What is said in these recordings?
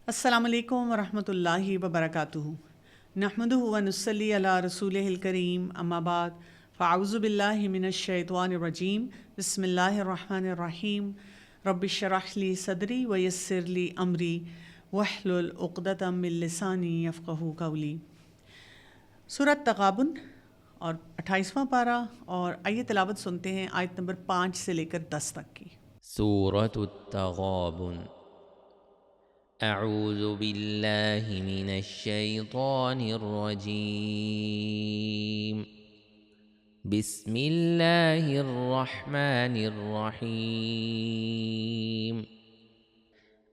السلام علیکم ورحمۃ اللہ وبرکاتہ۔ نحمدہ و نصلی علی رسولہ الکریم، اما بعد فاعوذ باللہ من الشیطان الرجیم، بسم اللہ الرحمن الرحیم۔ رب اشرح لی صدری ویسر لی امری واحلل عقدۃ من لسانی یفقہوا قولی۔ سورۃ تغابن اور 28واں پارہ، اور آئیے تلاوت سنتے ہیں آیت نمبر 5 سے لے کر 10 تک کی۔ سورة التغابن۔ اعوذ باللہ من الشیطان الرجیم، بسم اللہ الرحمن الرحیم۔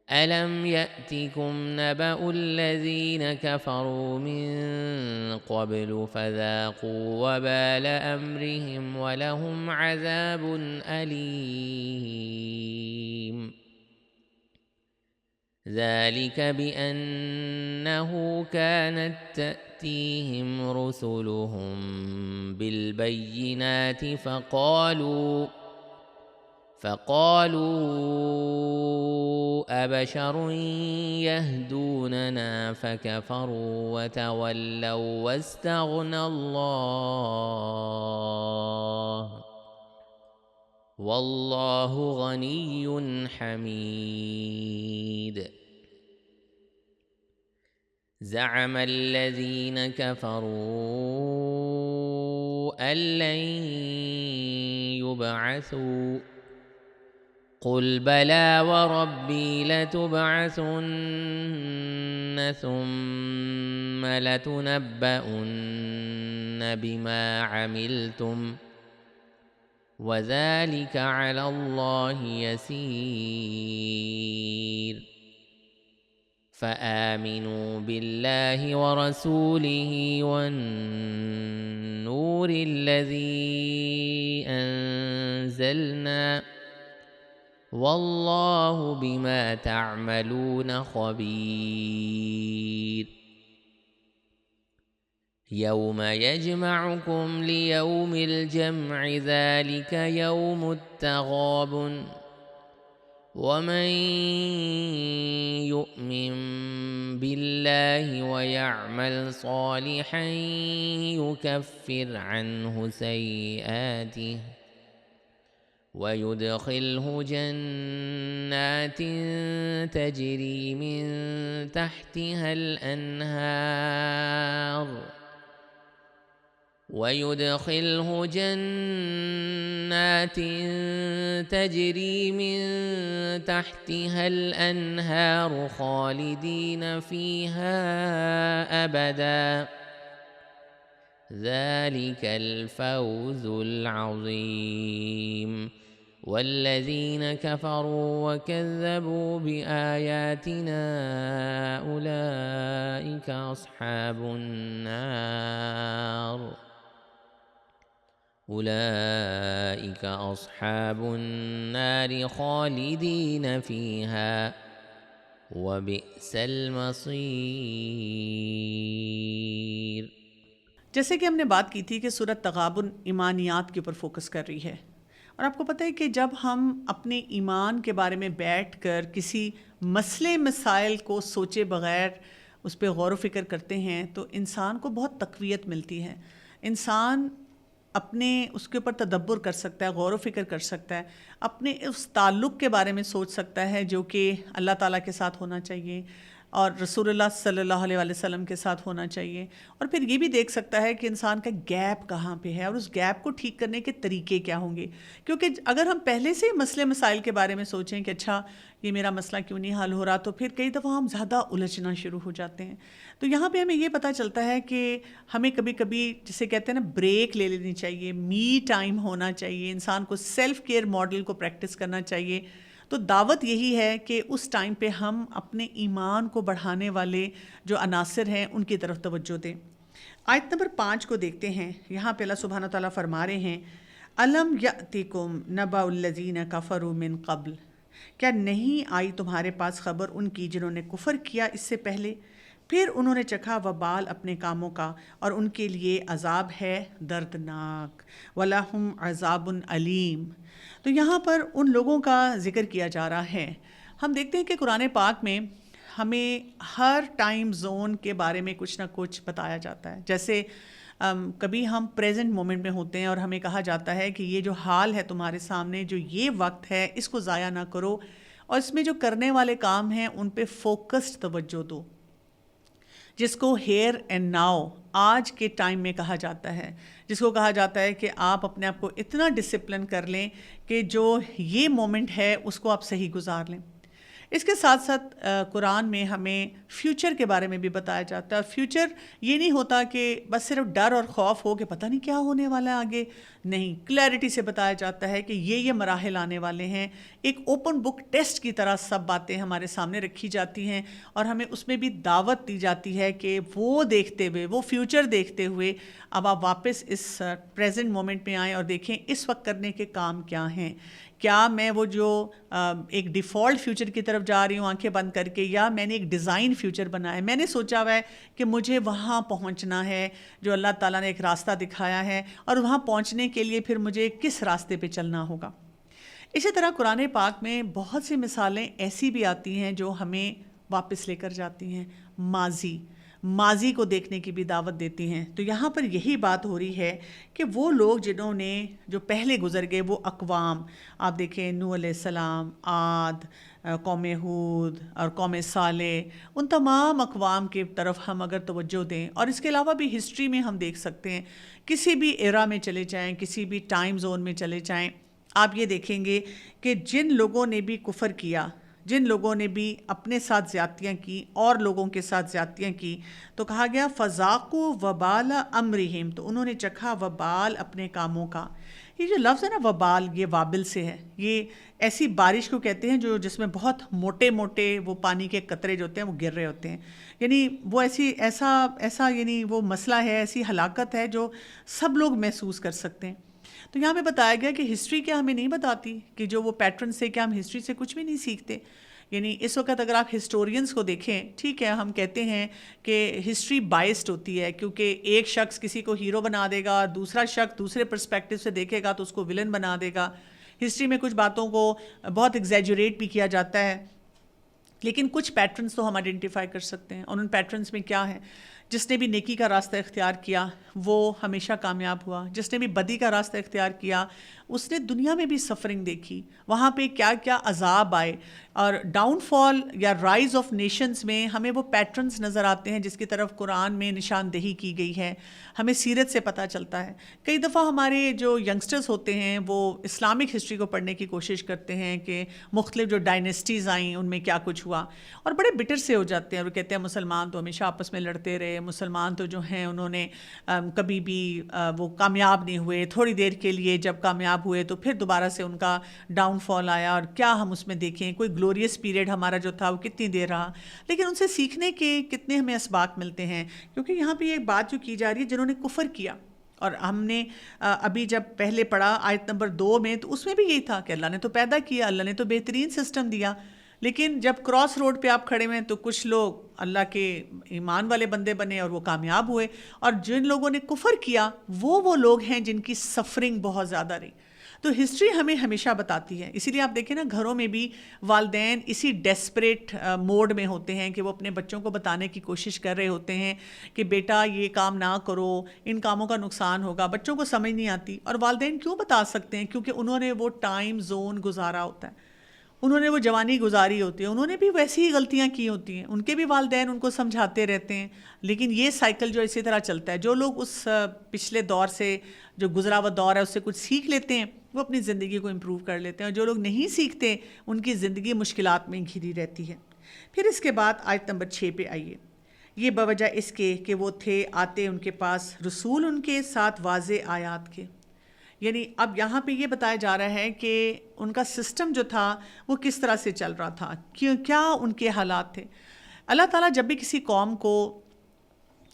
ألم يأتكم نبأ الذين كفروا من قبل فذاقوا وبال أمرهم ولهم عذاب أليم، ذلك بأنه كانت تأتيهم رسلهم بالبينات فقالوا أبشر يهدوننا فكفروا وتولوا واستغنى الله والله غني حميد۔ زعم الذين كفروا أن لن يبعثوا، قل بلى وربي لتبعثن ثم لتنبؤن بما عملتم وذلك على الله يسير۔ فآمنوا بالله ورسوله والنور الذي أنزلنا والله بما تعملون خبير۔ يوم يجمعكم ليوم الجمع ذلك يوم التغابن، ومن يؤمن بالله ويعمل صالحا يكفر عنه سيئاته ويدخله جنات تجري من تحتها الأنهار خالدين فيها أبدا، ذلك الفوز العظيم۔ والذين كفروا وكذبوا بآياتنا أولئك أصحاب النار خالدين فيها وبئس المصير۔ جیسے کہ ہم نے بات کی تھی کہ سورۃ تغابن ایمانیات کے اوپر فوکس کر رہی ہے، اور آپ کو پتہ ہے کہ جب ہم اپنے ایمان کے بارے میں بیٹھ کر کسی مسئلے مسائل کو سوچے بغیر اس پہ غور و فکر کرتے ہیں تو انسان کو بہت تقویت ملتی ہے۔ انسان اپنے اس کے اوپر تدبر کر سکتا ہے، غور و فکر کر سکتا ہے، اپنے اس تعلق کے بارے میں سوچ سکتا ہے جو کہ اللہ تعالیٰ کے ساتھ ہونا چاہیے اور رسول اللہ صلی اللہ علیہ وسلم کے ساتھ ہونا چاہیے، اور پھر یہ بھی دیکھ سکتا ہے کہ انسان کا گیپ کہاں پہ ہے اور اس گیپ کو ٹھیک کرنے کے طریقے کیا ہوں گے۔ کیونکہ اگر ہم پہلے سے ہی مسئلے مسائل کے بارے میں سوچیں کہ اچھا یہ میرا مسئلہ کیوں نہیں حل ہو رہا، تو پھر کئی دفعہ ہم زیادہ الجھنا شروع ہو جاتے ہیں۔ تو یہاں پہ ہمیں یہ پتہ چلتا ہے کہ ہمیں کبھی کبھی جسے کہتے ہیں نا بریک لے لینی چاہیے، می ٹائم ہونا چاہیے، انسان کو سیلف کیئر ماڈل کو پریکٹس کرنا چاہیے۔ تو دعوت یہی ہے کہ اس ٹائم پہ ہم اپنے ایمان کو بڑھانے والے جو عناصر ہیں ان کی طرف توجہ دیں۔ آیت نمبر 5 کو دیکھتے ہیں۔ یہاں پہ اللہ سبحانہ تعالیٰ فرما رہے ہیں الم یأتکم نبأ الذین کفروا من قبل، کیا نہیں آئی تمہارے پاس خبر ان کی جنہوں نے کفر کیا اس سے پہلے، پھر انہوں نے چکھا وبال اپنے کاموں کا اور ان کے لیے عذاب ہے دردناک، وَلَهُمْ عَذَابٌ علیم۔ تو یہاں پر ان لوگوں کا ذکر کیا جا رہا ہے۔ ہم دیکھتے ہیں کہ قرآن پاک میں ہمیں ہر ٹائم زون کے بارے میں کچھ نہ کچھ بتایا جاتا ہے. جیسے کبھی ہم پریزنٹ مومنٹ میں ہوتے ہیں اور ہمیں کہا جاتا ہے کہ یہ جو حال ہے تمہارے سامنے، جو یہ وقت ہے، اس کو ضائع نہ کرو اور اس میں جو کرنے والے کام ہیں ان پہ فوکسڈ توجہ دو، جس کو ہیئر اینڈ ناؤ آج کے ٹائم میں کہا جاتا ہے، جس کو کہا جاتا ہے کہ آپ اپنے آپ کو اتنا ڈسپلن کر لیں کہ جو یہ مومنٹ ہے اس کو آپ صحیح گزار لیں. اس کے ساتھ ساتھ قرآن میں ہمیں فیوچر کے بارے میں بھی بتایا جاتا ہے. فیوچر یہ نہیں ہوتا کہ بس صرف ڈر اور خوف ہو کہ پتہ نہیں کیا ہونے والا ہے آگے، نہیں، کلیئرٹی سے بتایا جاتا ہے کہ یہ مراحل آنے والے ہیں. ایک اوپن بک ٹیسٹ کی طرح سب باتیں ہمارے سامنے رکھی جاتی ہیں اور ہمیں اس میں بھی دعوت دی جاتی ہے کہ وہ دیکھتے ہوئے، وہ فیوچر دیکھتے ہوئے اب آپ واپس اس پریزنٹ مومنٹ میں آئیں اور دیکھیں اس وقت کرنے کے کام کیا ہیں. کیا میں وہ جو ایک ڈیفالٹ فیوچر کی طرف جا رہی ہوں آنکھیں بند کر کے، یا میں نے ایک ڈیزائن فیوچر بنایا ہے، میں نے سوچا ہوا ہے کہ مجھے وہاں پہنچنا ہے جو اللہ تعالیٰ نے ایک راستہ دکھایا ہے، اور وہاں پہنچنے کے لیے پھر مجھے کس راستے پہ چلنا ہوگا. اسی طرح قرآن پاک میں بہت سی مثالیں ایسی بھی آتی ہیں جو ہمیں واپس لے کر جاتی ہیں، ماضی کو دیکھنے کی بھی دعوت دیتی ہیں. تو یہاں پر یہی بات ہو رہی ہے کہ وہ لوگ جنہوں نے جو پہلے گزر گئے، وہ اقوام، آپ دیکھیں نوح علیہ السلام، عاد، قوم ہود اور قوم صالح، ان تمام اقوام کی طرف ہم اگر توجہ دیں، اور اس کے علاوہ بھی ہسٹری میں ہم دیکھ سکتے ہیں، کسی بھی ایرا میں چلے جائیں، کسی بھی ٹائم زون میں چلے جائیں، آپ یہ دیکھیں گے کہ جن لوگوں نے بھی کفر کیا، جن لوگوں نے بھی اپنے ساتھ زیادتیاں کی اور لوگوں کے ساتھ زیادتیاں کی، تو کہا گیا فذاقوا وبال امرہم، تو انہوں نے چکھا وبال اپنے کاموں کا. یہ جو لفظ ہے نا وبال، یہ وابل سے ہے. یہ ایسی بارش کو کہتے ہیں جو جس میں بہت موٹے موٹے وہ پانی کے قطرے جو ہوتے ہیں وہ گر رہے ہوتے ہیں. یعنی وہ ایسا یعنی وہ مسئلہ ہے، ایسی ہلاکت ہے جو سب لوگ محسوس کر سکتے ہیں. تو یہاں پہ بتایا گیا کہ ہسٹری کیا ہمیں نہیں بتاتی کہ جو وہ پیٹرن سے، کیا ہم ہسٹری سے کچھ بھی نہیں سیکھتے. یعنی اس وقت اگر آپ ہسٹورینز کو دیکھیں، ٹھیک ہے ہم کہتے ہیں کہ ہسٹری بائسڈ ہوتی ہے کیونکہ ایک شخص کسی کو ہیرو بنا دے گا اور دوسرا شخص دوسرے پرسپیکٹیو سے دیکھے گا تو اس کو ولن بنا دے گا. ہسٹری میں کچھ باتوں کو بہت ایگزیجوریٹ بھی کیا جاتا ہے، لیکن کچھ پیٹرنز تو ہم آئیڈینٹیفائی کر سکتے ہیں، اور ان پیٹرنز میں کیا ہے؟ جس نے بھی نیکی کا راستہ اختیار کیا وہ ہمیشہ کامیاب ہوا، جس نے بھی بدی کا راستہ اختیار کیا اس نے دنیا میں بھی سفرنگ دیکھی، وہاں پہ کیا کیا عذاب آئے. اور ڈاؤن فال یا رائز آف نیشنز میں ہمیں وہ پیٹرنز نظر آتے ہیں جس کی طرف قرآن میں نشاندہی کی گئی ہے، ہمیں سیرت سے پتہ چلتا ہے. کئی دفعہ ہمارے جو ینگسٹرز ہوتے ہیں وہ اسلامک ہسٹری کو پڑھنے کی کوشش کرتے ہیں کہ مختلف جو ڈائنیسٹیز آئیں ان میں کیا کچھ ہوا، اور بڑے بٹر سے ہو جاتے ہیں اور وہ کہتے ہیں مسلمان تو ہمیشہ آپس میں لڑتے رہے، مسلمان تو جو ہیں انہوں نے کبھی بھی وہ کامیاب نہیں ہوئے، تھوڑی دیر کے لیے جب کامیاب ہوئے تو پھر دوبارہ سے ان کا ڈاؤن فال آیا، اور کیا ہم اس میں دیکھیں کوئی گلوریس پیریڈ ہمارا جو تھا وہ کتنی دیر رہا. لیکن ان سے سیکھنے کے کتنے ہمیں اسباق ملتے ہیں، کیونکہ یہاں پہ یہ بات جو کی جا رہی ہے جنہوں نے کفر کیا. اور ہم نے ابھی جب پہلے پڑھا آیت نمبر 2 میں، تو اس میں بھی یہی تھا کہ اللہ نے تو پیدا کیا، اللہ نے تو بہترین سسٹم دیا، لیکن جب کراس روڈ پہ آپ کھڑے ہوئے تو کچھ لوگ اللہ کے ایمان والے بندے بنے اور وہ کامیاب ہوئے، اور جن لوگوں نے کفر کیا وہ لوگ ہیں جن کی سفرنگ بہت زیادہ رہی. تو ہسٹری ہمیں ہمیشہ بتاتی ہے. اسی لیے آپ دیکھیں نا گھروں میں بھی والدین اسی ڈیسپریٹ موڈ میں ہوتے ہیں کہ وہ اپنے بچوں کو بتانے کی کوشش کر رہے ہوتے ہیں کہ بیٹا یہ کام نہ کرو، ان کاموں کا نقصان ہوگا. بچوں کو سمجھ نہیں آتی، اور والدین کیوں بتا سکتے ہیں؟ کیونکہ انہوں نے وہ ٹائم زون گزارا ہوتا ہے، انہوں نے وہ جوانی گزاری ہوتی ہے، انہوں نے بھی ویسی ہی غلطیاں کی ہوتی ہیں، ان کے بھی والدین ان کو سمجھاتے رہتے ہیں. لیکن یہ سائیکل جو اسی طرح چلتا ہے، جو لوگ اس پچھلے دور سے جو گزرا ہوا دور ہے اس سے کچھ سیکھ لیتے ہیں وہ اپنی زندگی کو امپروو کر لیتے ہیں، اور جو لوگ نہیں سیکھتے ان کی زندگی مشکلات میں گھری رہتی ہے. پھر اس کے بعد آیت نمبر 6 پہ آئیے. یہ بوجہ اس کے کہ وہ تھے آتے ان کے پاس رسول ان کے ساتھ واضح آیات کے. یعنی اب یہاں پہ یہ بتایا جا رہا ہے کہ ان کا سسٹم جو تھا وہ کس طرح سے چل رہا تھا، کیا ان کے حالات تھے. اللہ تعالیٰ جب بھی کسی قوم کو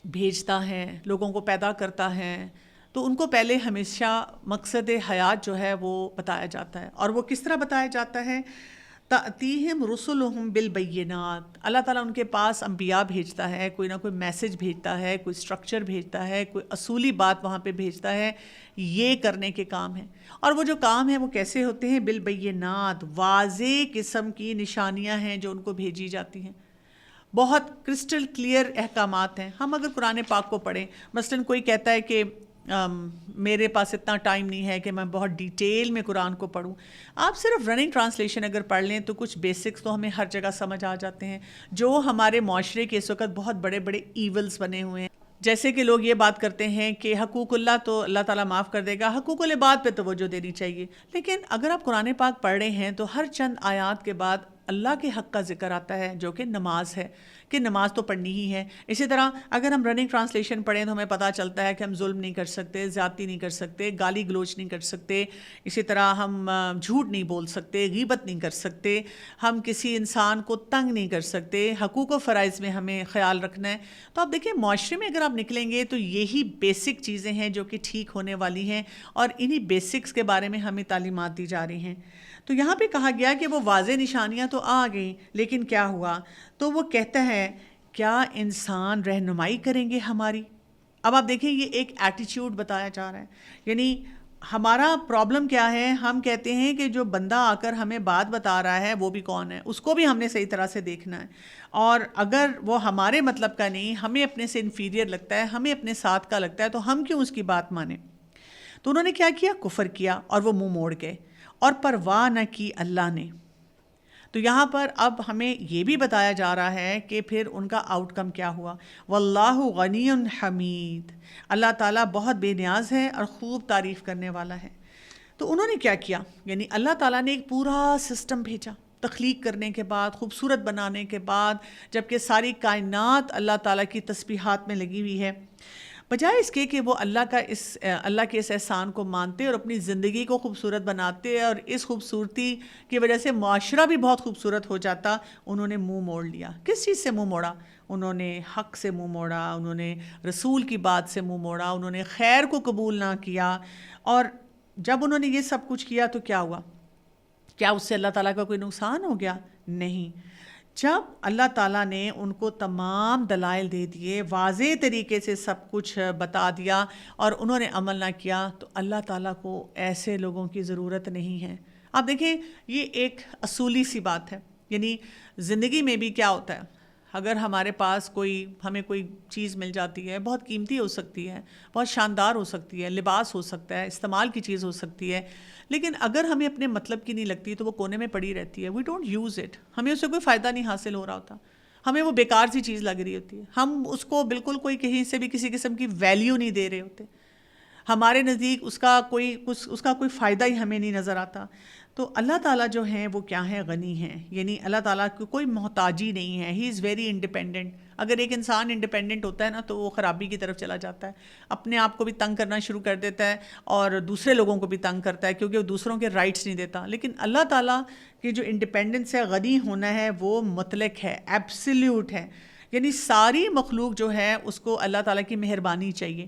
بھیجتا ہے، لوگوں کو پیدا کرتا ہے، تو ان کو پہلے ہمیشہ مقصد حیات جو ہے وہ بتایا جاتا ہے. اور وہ کس طرح بتایا جاتا ہے؟ تأتیہم رسلہم بالبینات، اللہ تعالیٰ ان کے پاس انبیاء بھیجتا ہے، کوئی نہ کوئی میسج بھیجتا ہے، کوئی سٹرکچر بھیجتا ہے، کوئی اصولی بات وہاں پہ بھیجتا ہے، یہ کرنے کے کام ہیں. اور وہ جو کام ہیں وہ کیسے ہوتے ہیں؟ بالبینات، واضح قسم کی نشانیاں ہیں جو ان کو بھیجی جاتی ہیں. بہت کرسٹل کلیئر احکامات ہیں. ہم اگر قرآن پاک کو پڑھیں، مثلاً کوئی کہتا ہے کہ میرے پاس اتنا ٹائم نہیں ہے کہ میں بہت ڈیٹیل میں قرآن کو پڑھوں. آپ صرف رننگ ٹرانسلیشن اگر پڑھ لیں تو کچھ بیسکس تو ہمیں ہر جگہ سمجھ آ جاتے ہیں. جو ہمارے معاشرے کے اس وقت بہت بڑے بڑے ایولز بنے ہوئے ہیں، جیسے کہ لوگ یہ بات کرتے ہیں کہ حقوق اللہ تو اللہ تعالیٰ معاف کر دے گا، حقوق العباد پہ توجہ دینی چاہیے. لیکن اگر آپ قرآن پاک پڑھ رہے ہیں تو ہر چند آیات کے بعد اللہ کے حق کا ذکر آتا ہے، جو کہ نماز ہے، کہ نماز تو پڑھنی ہی ہے. اسی طرح اگر ہم رننگ ٹرانسلیشن پڑھیں تو ہمیں پتہ چلتا ہے کہ ہم ظلم نہیں کر سکتے، زیادتی نہیں کر سکتے، گالی گلوچ نہیں کر سکتے، اسی طرح ہم جھوٹ نہیں بول سکتے، غیبت نہیں کر سکتے، ہم کسی انسان کو تنگ نہیں کر سکتے، حقوق و فرائض میں ہمیں خیال رکھنا ہے. تو آپ دیکھیں معاشرے میں اگر آپ نکلیں گے تو یہی بیسک چیزیں ہیں جو کہ ٹھیک ہونے والی ہیں، اور انہی بیسکس کے بارے میں ہمیں تعلیمات دی جا رہی ہیں. تو یہاں پہ کہا گیا کہ وہ واضح نشانیاں تو آ گئیں، لیکن کیا ہوا؟ تو وہ کہتا ہے کیا انسان رہنمائی کریں گے ہماری؟ اب آپ دیکھیں یہ ایک ایٹیچیوڈ بتایا جا رہا ہے. یعنی ہمارا پرابلم کیا ہے؟ ہم کہتے ہیں کہ جو بندہ آ کر ہمیں بات بتا رہا ہے وہ بھی کون ہے، اس کو بھی ہم نے صحیح طرح سے دیکھنا ہے، اور اگر وہ ہمارے مطلب کا نہیں، ہمیں اپنے سے انفیریئر لگتا ہے، ہمیں اپنے ساتھ کا لگتا ہے، تو ہم کیوں اس کی بات مانیں؟ تو انہوں نے کیا کیا؟ کفر کیا، اور وہ منہ موڑ گئے، اور پرواہ نہ کی اللہ نے. تو یہاں پر اب ہمیں یہ بھی بتایا جا رہا ہے کہ پھر ان کا آؤٹ کم کیا ہوا. واللہ غنی حمید، اللہ تعالیٰ بہت بے نیاز ہے اور خوب تعریف کرنے والا ہے. تو انہوں نے کیا کیا؟ یعنی اللہ تعالیٰ نے ایک پورا سسٹم بھیجا تخلیق کرنے کے بعد، خوبصورت بنانے کے بعد، جبکہ ساری کائنات اللہ تعالیٰ کی تسبیحات میں لگی ہوئی ہے. بجائے اس کے کہ وہ اللہ کے اس احسان کو مانتے اور اپنی زندگی کو خوبصورت بناتے اور اس خوبصورتی کی وجہ سے معاشرہ بھی بہت خوبصورت ہو جاتا، انہوں نے منہ موڑ لیا. کس چیز سے منہ موڑا؟ انہوں نے حق سے منہ موڑا، انہوں نے رسول کی بات سے منہ موڑا، انہوں نے خیر کو قبول نہ کیا. اور جب انہوں نے یہ سب کچھ کیا تو کیا ہوا؟ کیا اس سے اللہ تعالیٰ کا کوئی نقصان ہو گیا؟ نہیں. جب اللہ تعالیٰ نے ان کو تمام دلائل دے دیے، واضح طریقے سے سب کچھ بتا دیا، اور انہوں نے عمل نہ کیا، تو اللہ تعالیٰ کو ایسے لوگوں کی ضرورت نہیں ہے. آپ دیکھیں یہ ایک اصولی سی بات ہے. یعنی زندگی میں بھی کیا ہوتا ہے، اگر ہمارے پاس ہمیں کوئی چیز مل جاتی ہے، بہت قیمتی ہو سکتی ہے، بہت شاندار ہو سکتی ہے، لباس ہو سکتا ہے، استعمال کی چیز ہو سکتی ہے، لیکن اگر ہمیں اپنے مطلب کی نہیں لگتی تو وہ کونے میں پڑی رہتی ہے. وی ڈونٹ یوز اٹ، ہمیں اس سے کوئی فائدہ نہیں حاصل ہو رہا ہوتا، ہمیں وہ بیکار سی چیز لگ رہی ہوتی ہے، ہم اس کو بالکل کوئی کہیں سے بھی کسی قسم کی ویلیو نہیں دے رہے ہوتے، ہمارے نزدیک اس کا کوئی فائدہ ہی ہمیں نہیں نظر آتا. تو اللہ تعالیٰ جو ہیں وہ کیا ہیں؟ غنی ہیں. یعنی اللہ تعالیٰ کو کوئی محتاجی نہیں ہے. ہی از ویری انڈیپینڈنٹ. اگر ایک انسان انڈیپینڈنٹ ہوتا ہے نا تو وہ خرابی کی طرف چلا جاتا ہے، اپنے آپ کو بھی تنگ کرنا شروع کر دیتا ہے اور دوسرے لوگوں کو بھی تنگ کرتا ہے، کیونکہ وہ دوسروں کے رائٹس نہیں دیتا. لیکن اللہ تعالیٰ کی جو انڈیپینڈنس ہے، غنی ہونا ہے، وہ مطلق ہے، ایبسلیوٹ ہے. یعنی ساری مخلوق جو ہے اس کو اللہ تعالیٰ کی مہربانی چاہیے،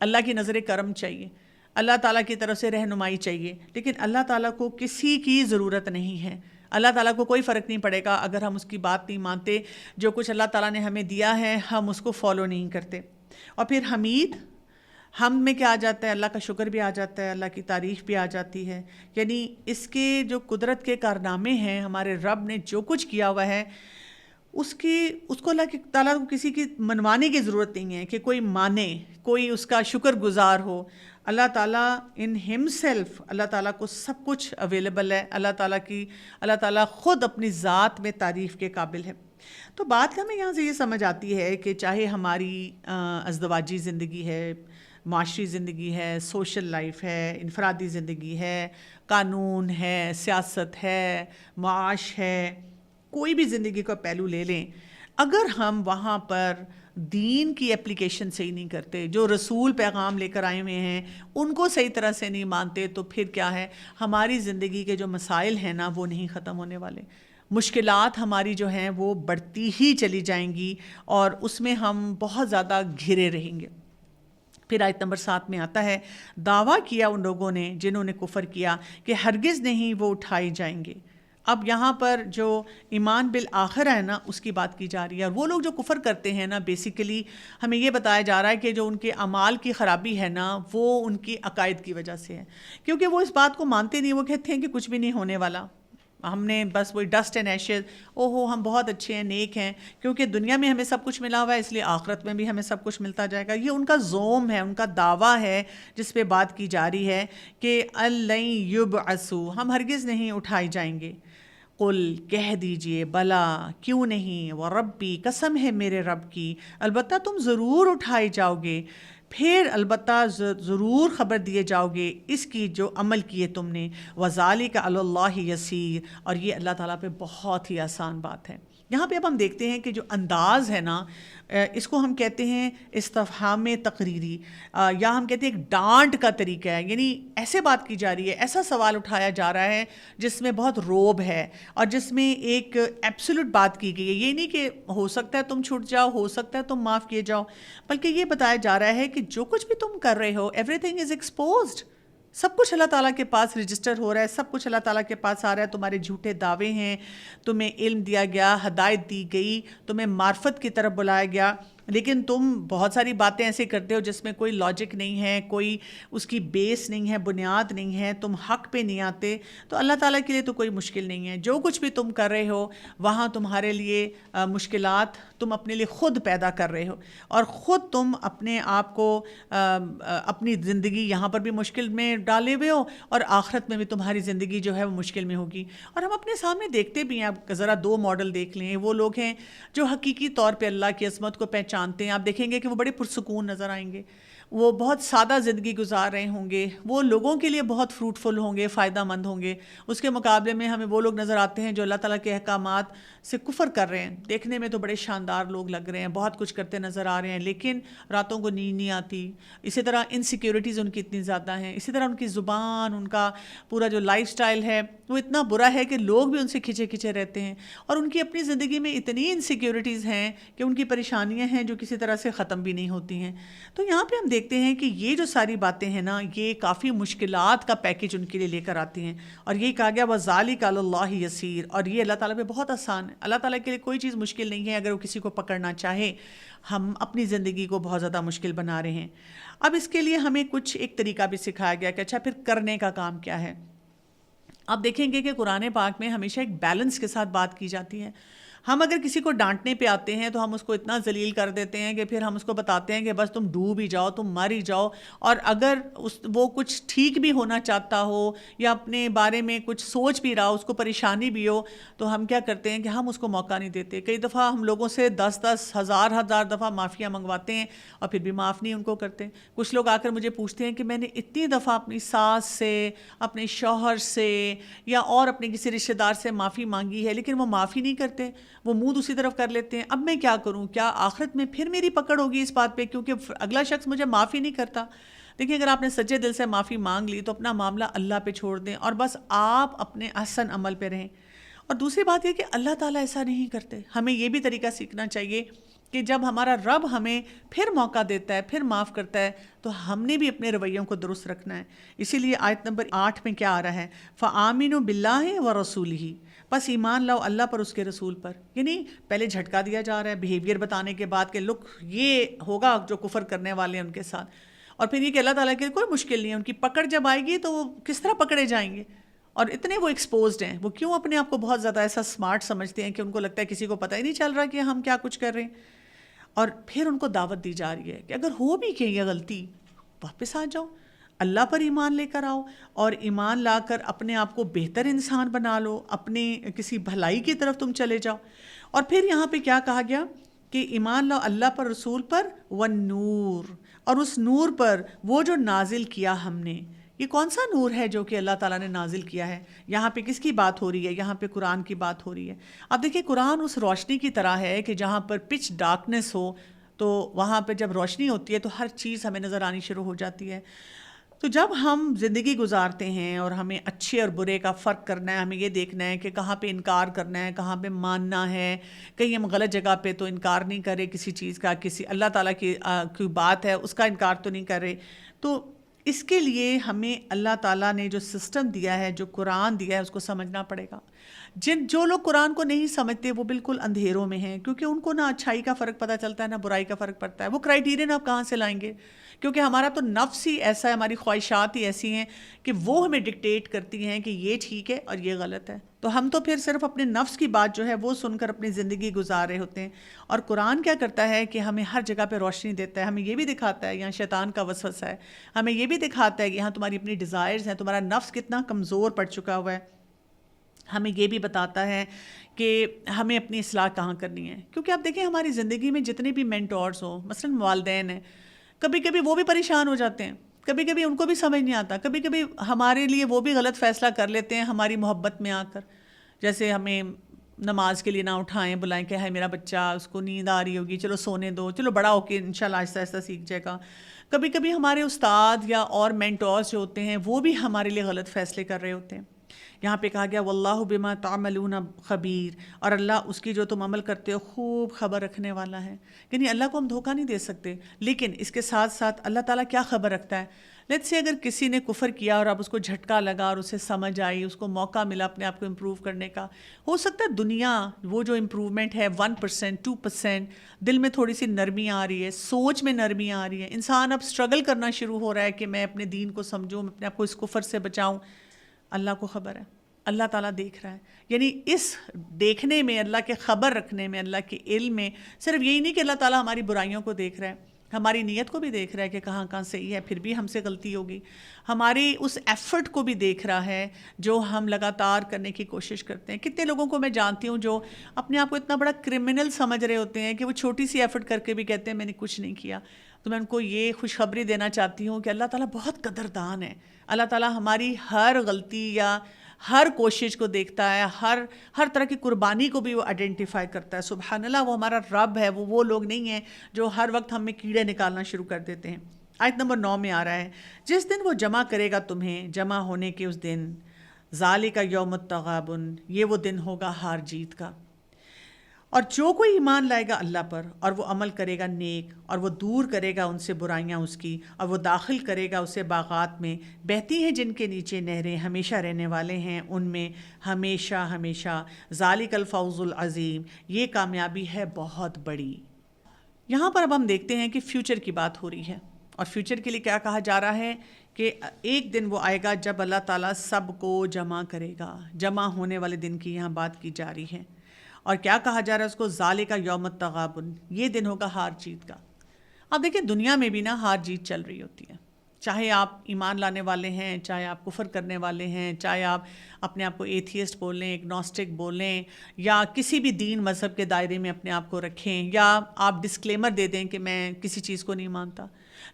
اللہ کی نظر کرم چاہیے، اللہ تعالیٰ کی طرف سے رہنمائی چاہیے. لیکن اللہ تعالیٰ کو کسی کی ضرورت نہیں ہے. اللہ تعالیٰ کو کوئی فرق نہیں پڑے گا اگر ہم اس کی بات نہیں مانتے، جو کچھ اللہ تعالیٰ نے ہمیں دیا ہے ہم اس کو فالو نہیں کرتے. اور پھر حمید، ہم میں کیا آ جاتا ہے؟ اللہ کا شکر بھی آ جاتا ہے، اللہ کی تعریف بھی آ جاتی ہے. یعنی اس کے جو قدرت کے کارنامے ہیں، ہمارے رب نے جو کچھ کیا ہوا ہے، اس کو اللہ تعالیٰ کو کسی کی منوانے کی ضرورت نہیں ہے کہ کوئی مانے، کوئی اس کا شکر گزار ہو. اللہ تعالیٰ ان ہم سیلف، اللہ تعالیٰ کو سب کچھ اویلیبل ہے. اللہ تعالیٰ خود اپنی ذات میں تعریف کے قابل ہے. تو بات ہمیں یہاں سے یہ سمجھ آتی ہے کہ چاہے ہماری ازدواجی زندگی ہے، معاشری زندگی ہے، سوشل لائف ہے، انفرادی زندگی ہے، قانون ہے، سیاست ہے، معاش ہے، کوئی بھی زندگی کا پہلو لے لیں، اگر ہم وہاں پر دین کی اپلیکیشن صحیح نہیں کرتے، جو رسول پیغام لے کر آئے ہوئے ہیں ان کو صحیح طرح سے نہیں مانتے، تو پھر کیا ہے؟ ہماری زندگی کے جو مسائل ہیں نا وہ نہیں ختم ہونے والے. مشکلات ہماری جو ہیں وہ بڑھتی ہی چلی جائیں گی اور اس میں ہم بہت زیادہ گھرے رہیں گے. پھر آیت نمبر 7 میں آتا ہے، دعویٰ کیا ان لوگوں نے جنہوں نے کفر کیا کہ ہرگز نہیں وہ اٹھائے جائیں گے. اب یہاں پر جو ایمان بالآخرہ ہے نا اس کی بات کی جا رہی ہے. اور وہ لوگ جو کفر کرتے ہیں نا، بیسیکلی ہمیں یہ بتایا جا رہا ہے کہ جو ان کے اعمال کی خرابی ہے نا وہ ان کی عقائد کی وجہ سے ہے، کیونکہ وہ اس بات کو مانتے نہیں. وہ کہتے ہیں کہ کچھ بھی نہیں ہونے والا، ہم نے بس وہی ڈسٹ اینڈ ایشز، اوہو ہم بہت اچھے ہیں، نیک ہیں، کیونکہ دنیا میں ہمیں سب کچھ ملا ہوا ہے اس لیے آخرت میں بھی ہمیں سب کچھ ملتا جائے گا. یہ ان کا زوم ہے، ان کا دعویٰ ہے جس پہ بات کی جا رہی ہے کہ الَّن یبعثوا، ہم ہرگز نہیں اٹھائے جائیں گے. قل کہہ دیجئے بلا کیوں نہیں، وربی قسم ہے میرے رب کی، البتہ تم ضرور اٹھائے جاؤ گے، پھر البتہ ضرور خبر دیے جاؤ گے اس کی جو عمل کیے تم نے. وَذَلِكَ عَلَى اللَّهِ يَسِيرٌ، اور یہ اللہ تعالیٰ پہ بہت ہی آسان بات ہے. یہاں پہ اب ہم دیکھتے ہیں کہ جو انداز ہے نا، اس کو ہم کہتے ہیں استفہام تقریری، یا ہم کہتے ہیں ایک ڈانٹ کا طریقہ ہے. یعنی ایسے بات کی جا رہی ہے، ایسا سوال اٹھایا جا رہا ہے جس میں بہت روب ہے اور جس میں ایک ایبسولوٹ بات کی گئی ہے. یہ نہیں کہ ہو سکتا ہے تم چھوٹ جاؤ، ہو سکتا ہے تم معاف کیے جاؤ، بلکہ یہ بتایا جا رہا ہے کہ جو کچھ بھی تم کر رہے ہو ایوری تھنگ از ایکسپوزڈ. سب کچھ اللہ تعالیٰ کے پاس رجسٹر ہو رہا ہے، سب کچھ اللہ تعالیٰ کے پاس آ رہا ہے. تمہارے جھوٹے دعوے ہیں، تمہیں علم دیا گیا، ہدایت دی گئی، تمہیں معرفت کی طرف بلایا گیا، لیکن تم بہت ساری باتیں ایسے کرتے ہو جس میں کوئی لاجک نہیں ہے، کوئی اس کی بیس نہیں ہے، بنیاد نہیں ہے، تم حق پہ نہیں آتے. تو اللہ تعالیٰ کے لیے تو کوئی مشکل نہیں ہے. جو کچھ بھی تم کر رہے ہو وہاں تمہارے لیے مشکلات تم اپنے لیے خود پیدا کر رہے ہو، اور خود تم اپنے آپ کو اپنی زندگی یہاں پر بھی مشکل میں ڈالے ہوئے ہو، اور آخرت میں بھی تمہاری زندگی جو ہے وہ مشکل میں ہوگی. اور ہم اپنے سامنے دیکھتے بھی ہیں. آپ ذرا دو ماڈل دیکھ لیں. وہ لوگ ہیں جو حقیقی طور پہ اللہ کی عظمت کو پہچانتے ہیں. آپ دیکھیں گے کہ وہ بڑے پرسکون نظر آئیں گے، وہ بہت سادہ زندگی گزار رہے ہوں گے، وہ لوگوں کے لیے بہت فروٹفل ہوں گے، فائدہ مند ہوں گے. اس کے مقابلے میں ہمیں وہ لوگ نظر آتے ہیں جو اللہ تعالیٰ کے احکامات سے کفر کر رہے ہیں. دیکھنے میں تو بڑے شاندار لوگ لگ رہے ہیں، بہت کچھ کرتے نظر آ رہے ہیں، لیکن راتوں کو نیند نہیں آتی. اسی طرح انسیکیورٹیز ان کی اتنی زیادہ ہیں. اسی طرح ان کی زبان، ان کا پورا جو لائف سٹائل ہے وہ اتنا برا ہے کہ لوگ بھی ان سے کھچے کھچے رہتے ہیں. اور ان کی اپنی زندگی میں اتنی انسیکیورٹیز ہیں کہ ان کی پریشانیاں ہیں جو کسی طرح سے ختم بھی نہیں ہوتی ہیں. تو یہاں پہ ہم دیکھتے ہیں کہ یہ جو ساری باتیں ہیں نا، یہ کافی مشکلات کا پیکیج ان کے لیے لے کر آتی ہیں. اور یہ کہا گیا وَذَلِكَ عَلَى اللَّهِ يَسِيرٌ، اور یہ اللہ تعالیٰ پہ بہت آسان ہے. اللہ تعالیٰ کے لیے کوئی چیز مشکل نہیں ہے اگر وہ کسی کو پکڑنا چاہے. ہم اپنی زندگی کو بہت زیادہ مشکل بنا رہے ہیں. اب اس کے لیے ہمیں کچھ ایک طریقہ بھی سکھایا گیا کہ اچھا پھر کرنے کا کام کیا ہے. آپ دیکھیں گے کہ قرآن پاک میں ہمیشہ ایک بیلنس کے ساتھ بات کی جاتی ہے. ہم اگر کسی کو ڈانٹنے پہ آتے ہیں تو ہم اس کو اتنا ذلیل کر دیتے ہیں کہ پھر ہم اس کو بتاتے ہیں کہ بس تم ڈوب ہی جاؤ، تم مر ہی جاؤ. اور اگر وہ کچھ ٹھیک بھی ہونا چاہتا ہو یا اپنے بارے میں کچھ سوچ بھی رہا ہو، اس کو پریشانی بھی ہو، تو ہم کیا کرتے ہیں کہ ہم اس کو موقع نہیں دیتے. کئی دفعہ ہم لوگوں سے 10 ہزار دفعہ معافیاں منگواتے ہیں اور پھر بھی معاف نہیں ان کو کرتے. کچھ لوگ آ کر مجھے پوچھتے ہیں کہ میں نے اتنی دفعہ اپنی ساس سے، اپنے شوہر سے یا اور اپنے کسی رشتہ دار سے معافی مانگی ہے لیکن وہ معافی نہیں کرتے، وہ منہ دوسری طرف کر لیتے ہیں. اب میں کیا کروں؟ کیا آخرت میں پھر میری پکڑ ہوگی اس بات پہ کیونکہ اگلا شخص مجھے معافی نہیں کرتا؟ دیکھیں اگر آپ نے سچے دل سے معافی مانگ لی تو اپنا معاملہ اللہ پہ چھوڑ دیں اور بس آپ اپنے احسن عمل پہ رہیں. اور دوسری بات یہ کہ اللہ تعالیٰ ایسا نہیں کرتے. ہمیں یہ بھی طریقہ سیکھنا چاہیے کہ جب ہمارا رب ہمیں پھر موقع دیتا ہے، پھر معاف کرتا ہے، تو ہم نے بھی اپنے رویوں کو درست رکھنا ہے. اسی لیے آیت نمبر 8 میں کیا آ رہا ہے؟ فَآمِنُوا بِاللَّهِ وَرَسُولِهِ، بس ایمان لاؤ اللہ پر، اس کے رسول پر. یعنی پہلے جھٹکا دیا جا رہا ہے بیہیویئر بتانے کے بعد کہ لک یہ ہوگا جو کفر کرنے والے ہیں ان کے ساتھ، اور پھر یہ کہ اللہ تعالیٰ کے کوئی مشکل نہیں ہے، ان کی پکڑ جب آئے گی تو وہ کس طرح پکڑے جائیں گے. اور اتنے وہ ایکسپوزڈ ہیں، وہ کیوں اپنے آپ کو بہت زیادہ ایسا سمارٹ سمجھتے ہیں کہ ان کو لگتا ہے کسی کو پتہ ہی نہیں چل رہا کہ ہم کیا کچھ کر رہے ہیں. اور پھر ان کو دعوت دی جا رہی ہے کہ اگر ہو بھی کہ یہ غلطی، واپس آ جاؤ، اللہ پر ایمان لے کر آؤ، اور ایمان لا کر اپنے آپ کو بہتر انسان بنا لو، اپنے کسی بھلائی کی طرف تم چلے جاؤ. اور پھر یہاں پہ کیا کہا گیا کہ ایمان لاؤ اللہ پر، رسول پر، والنور، اور اس نور پر وہ جو نازل کیا ہم نے. یہ کون سا نور ہے جو کہ اللہ تعالیٰ نے نازل کیا ہے؟ یہاں پہ کس کی بات ہو رہی ہے؟ یہاں پہ قرآن کی بات ہو رہی ہے. اب دیکھیں قرآن اس روشنی کی طرح ہے کہ جہاں پر پچ ڈارکنیس ہو تو وہاں پہ جب روشنی ہوتی ہے تو ہر چیز ہمیں نظر آنی شروع ہو جاتی ہے. تو جب ہم زندگی گزارتے ہیں اور ہمیں اچھے اور برے کا فرق کرنا ہے، ہمیں یہ دیکھنا ہے کہ کہاں پہ انکار کرنا ہے، کہاں پہ ماننا ہے. کہیں ہم غلط جگہ پہ تو انکار نہیں کرے کسی چیز کا، کسی اللہ تعالیٰ کی کوئی بات ہے اس کا انکار تو نہیں کرے. تو اس کے لیے ہمیں اللہ تعالیٰ نے جو سسٹم دیا ہے، جو قرآن دیا ہے، اس کو سمجھنا پڑے گا. جو لوگ قرآن کو نہیں سمجھتے وہ بالکل اندھیروں میں ہیں، کیونکہ ان کو نہ اچھائی کا فرق پتہ چلتا ہے نہ برائی کا فرق پڑتا ہے. وہ کرائیٹیرین آپ کہاں سے لائیں گے؟ کیونکہ ہمارا تو نفس ہی ایسا ہے، ہماری خواہشات ہی ایسی ہیں کہ وہ ہمیں ڈکٹیٹ کرتی ہیں کہ یہ ٹھیک ہے اور یہ غلط ہے. تو ہم تو پھر صرف اپنے نفس کی بات جو ہے وہ سن کر اپنی زندگی گزار رہے ہوتے ہیں. اور قرآن کیا کرتا ہے کہ ہمیں ہر جگہ پہ روشنی دیتا ہے. ہمیں یہ بھی دکھاتا ہے یہاں شیطان کا وسوسہ ہے, ہمیں یہ بھی دکھاتا ہے کہ یہاں تمہاری اپنی ڈیزائرز ہیں, تمہارا نفس کتنا کمزور پڑ چکا ہوا ہے. ہمیں یہ بھی بتاتا ہے کہ ہمیں اپنی اصلاح کہاں کرنی ہے. کیونکہ آپ دیکھیں ہماری زندگی میں جتنے بھی مینٹورز ہوں, مثلاً والدین ہیں, کبھی کبھی وہ بھی پریشان ہو جاتے ہیں, کبھی کبھی ان کو بھی سمجھ نہیں آتا, کبھی کبھی ہمارے لیے وہ بھی غلط فیصلہ کر لیتے ہیں ہماری محبت میں آ کر. جیسے ہمیں نماز کے لیے نہ اٹھائیں, بلائیں کہ ہے میرا بچہ, اس کو نیند آ رہی ہوگی, چلو سونے دو, چلو بڑا ہو کے انشاءاللہ آہستہ آہستہ سیکھ جائے گا. کبھی کبھی ہمارے استاد یا اور مینٹورز جو ہوتے ہیں وہ بھی ہمارے لیے غلط فیصلے کر رہے ہوتے ہیں. یہاں پہ کہا گیا واللہ بما تعملون خبیر, اور اللہ اس کی جو تم عمل کرتے ہو خوب خبر رکھنے والا ہے. یعنی اللہ کو ہم دھوکہ نہیں دے سکتے, لیکن اس کے ساتھ ساتھ اللہ تعالیٰ کیا خبر رکھتا ہے. لیٹس سے اگر کسی نے کفر کیا اور اب اس کو جھٹکا لگا اور اسے سمجھ آئی, اس کو موقع ملا اپنے آپ کو امپروو کرنے کا, ہو سکتا ہے دنیا وہ جو امپروومنٹ ہے 1% 2%, دل میں تھوڑی سی نرمی آ رہی ہے, سوچ میں نرمی آ رہی ہے, انسان اب اسٹرگل کرنا شروع ہو رہا ہے کہ میں اپنے دین کو سمجھوں, میں اپنے آپ کو اس کفر سے بچاؤں. اللہ کو خبر ہے, اللہ تعالیٰ دیکھ رہا ہے. یعنی اس دیکھنے میں, اللہ کے خبر رکھنے میں, اللہ کے علم میں صرف یہی نہیں کہ اللہ تعالیٰ ہماری برائیوں کو دیکھ رہا ہے, ہماری نیت کو بھی دیکھ رہا ہے کہ کہاں کہاں صحیح ہے, پھر بھی ہم سے غلطی ہوگی. ہماری اس ایفرٹ کو بھی دیکھ رہا ہے جو ہم لگاتار کرنے کی کوشش کرتے ہیں. کتنے لوگوں کو میں جانتی ہوں جو اپنے آپ کو اتنا بڑا کرمنل سمجھ رہے ہوتے ہیں کہ وہ چھوٹی سی ایفرٹ کر کے بھی کہتے ہیں میں نے کچھ نہیں کیا. تو میں ان کو یہ خوشخبری دینا چاہتی ہوں کہ اللہ تعالیٰ بہت قدردان ہے. اللہ تعالیٰ ہماری ہر غلطی یا ہر کوشش کو دیکھتا ہے, ہر طرح کی قربانی کو بھی وہ آئیڈینٹیفائی کرتا ہے. سبحان اللہ, وہ ہمارا رب ہے, وہ لوگ نہیں ہیں جو ہر وقت ہم میں کیڑے نکالنا شروع کر دیتے ہیں. آیت نمبر 9 میں آ رہا ہے, جس دن وہ جمع کرے گا تمہیں, جمع ہونے کے اس دن, ذالک یوم التغابن, یہ وہ دن ہوگا ہار جیت کا. اور جو کوئی ایمان لائے گا اللہ پر اور وہ عمل کرے گا نیک, اور وہ دور کرے گا ان سے برائیاں اس کی, اور وہ داخل کرے گا اسے باغات میں بہتی ہیں جن کے نیچے نہریں, ہمیشہ رہنے والے ہیں ان میں ہمیشہ ہمیشہ. ذالک الفوز العظیم, یہ کامیابی ہے بہت بڑی. یہاں پر اب ہم دیکھتے ہیں کہ فیوچر کی بات ہو رہی ہے, اور فیوچر کے لیے کیا کہا جا رہا ہے کہ ایک دن وہ آئے گا جب اللہ تعالیٰ سب کو جمع کرے گا. جمع ہونے والے دن کی یہاں بات کی جا رہی ہے, اور کیا کہا جا رہا ہے اس کو, ذالک یوم التغابن, یہ دن ہوگا ہار جیت کا. اب دیکھیں دنیا میں بھی نا ہار جیت چل رہی ہوتی ہے, چاہے آپ ایمان لانے والے ہیں, چاہے آپ کفر کرنے والے ہیں, چاہے آپ اپنے آپ کو ایتھیسٹ بولیں, ایگنوسٹک بولیں, یا کسی بھی دین مذہب کے دائرے میں اپنے آپ کو رکھیں, یا آپ ڈسکلیمر دے دیں کہ میں کسی چیز کو نہیں مانتا.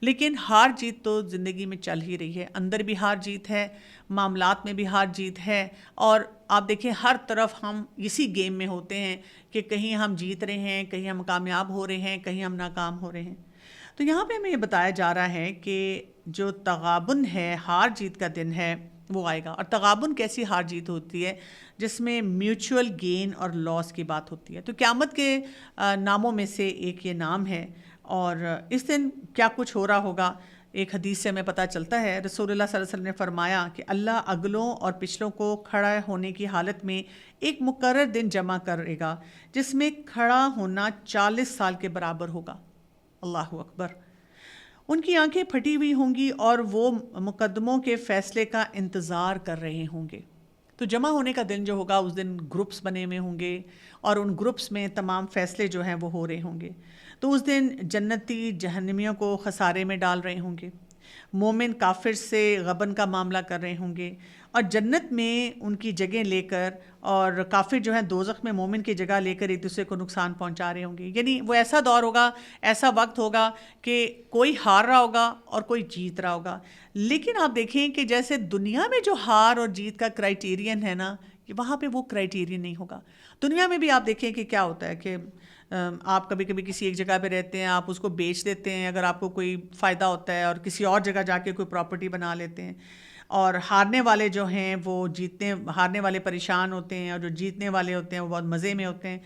لیکن ہار جیت تو زندگی میں چل ہی رہی ہے. اندر بھی ہار جیت ہے, معاملات میں بھی ہار جیت ہے, اور آپ دیکھیں ہر طرف ہم اسی گیم میں ہوتے ہیں کہ کہیں ہم جیت رہے ہیں, کہیں ہم کامیاب ہو رہے ہیں, کہیں ہم ناکام ہو رہے ہیں. تو یہاں پہ ہمیں یہ بتایا جا رہا ہے کہ جو تغابن ہے, ہار جیت کا دن ہے, وہ آئے گا. اور تغابن کیسی ہار جیت ہوتی ہے جس میں میوچول گین اور لاس کی بات ہوتی ہے. تو قیامت کے ناموں میں سے ایک یہ نام ہے, اور اس دن کیا کچھ ہو رہا ہوگا ایک حدیث سے ہمیں پتہ چلتا ہے. رسول اللہ صلی اللہ علیہ وسلم نے فرمایا کہ اللہ اگلوں اور پچھلوں کو کھڑا ہونے کی حالت میں ایک مقرر دن جمع کرے گا جس میں کھڑا ہونا 40 سال کے برابر ہوگا. اللہ اکبر. ان کی آنکھیں پھٹی ہوئی ہوں گی اور وہ مقدموں کے فیصلے کا انتظار کر رہے ہوں گے. تو جمع ہونے کا دن جو ہوگا اس دن گروپس بنے ہوئے ہوں گے, اور ان گروپس میں تمام فیصلے جو ہیں وہ ہو رہے ہوں گے. تو اس دن جنتی جہنمیوں کو خسارے میں ڈال رہے ہوں گے, مومن کافر سے غبن کا معاملہ کر رہے ہوں گے, اور جنت میں ان کی جگہ لے کر, اور کافر جو ہیں دوزخ میں مومن کی جگہ لے کر ایک دوسرے کو نقصان پہنچا رہے ہوں گے. یعنی وہ ایسا دور ہوگا, ایسا وقت ہوگا کہ کوئی ہار رہا ہوگا اور کوئی جیت رہا ہوگا. لیکن آپ دیکھیں کہ جیسے دنیا میں جو ہار اور جیت کا کرائیٹیرین ہے نا, کہ وہاں پہ وہ کرائیٹیرین نہیں ہوگا. دنیا میں بھی آپ دیکھیں کہ کیا ہوتا ہے کہ آپ کبھی کبھی کسی ایک جگہ پہ رہتے ہیں, آپ اس کو بیچ دیتے ہیں اگر آپ کو کوئی فائدہ ہوتا ہے, اور کسی اور جگہ جا کے کوئی پراپرٹی بنا لیتے ہیں, اور ہارنے والے جو ہیں وہ ہارنے والے پریشان ہوتے ہیں, اور جو جیتنے والے ہوتے ہیں وہ بہت مزے میں ہوتے ہیں.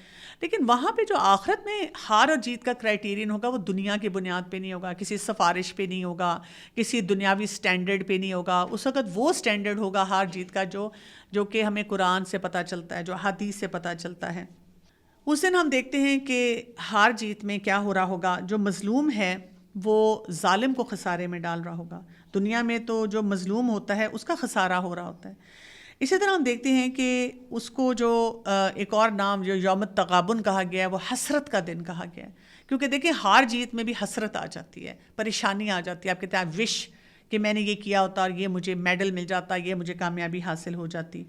لیکن وہاں پہ جو آخرت میں ہار اور جیت کا کرائیٹیرین ہوگا وہ دنیا کی بنیاد پہ نہیں ہوگا, کسی سفارش پہ نہیں ہوگا, کسی دنیاوی سٹینڈرڈ پہ نہیں ہوگا. اس وقت وہ سٹینڈرڈ ہوگا ہار جیت کا جو کہ ہمیں قرآن سے پتہ چلتا ہے, جو حدیث سے پتہ چلتا ہے. اس دن ہم دیکھتے ہیں کہ ہار جیت میں کیا ہو رہا ہوگا. جو مظلوم ہے وہ ظالم کو خسارے میں ڈال رہا ہوگا. دنیا میں تو جو مظلوم ہوتا ہے اس کا خسارہ ہو رہا ہوتا ہے. اسی طرح ہم دیکھتے ہیں کہ اس کو جو ایک اور نام جو یوم التغابن کہا گیا ہے وہ حسرت کا دن کہا گیا ہے، کیونکہ دیکھیں ہار جیت میں بھی حسرت آ جاتی ہے، پریشانی آ جاتی ہے. آپ کہتے ہیں وش کہ میں نے یہ کیا ہوتا اور یہ مجھے میڈل مل جاتا، یہ مجھے کامیابی حاصل ہو جاتی.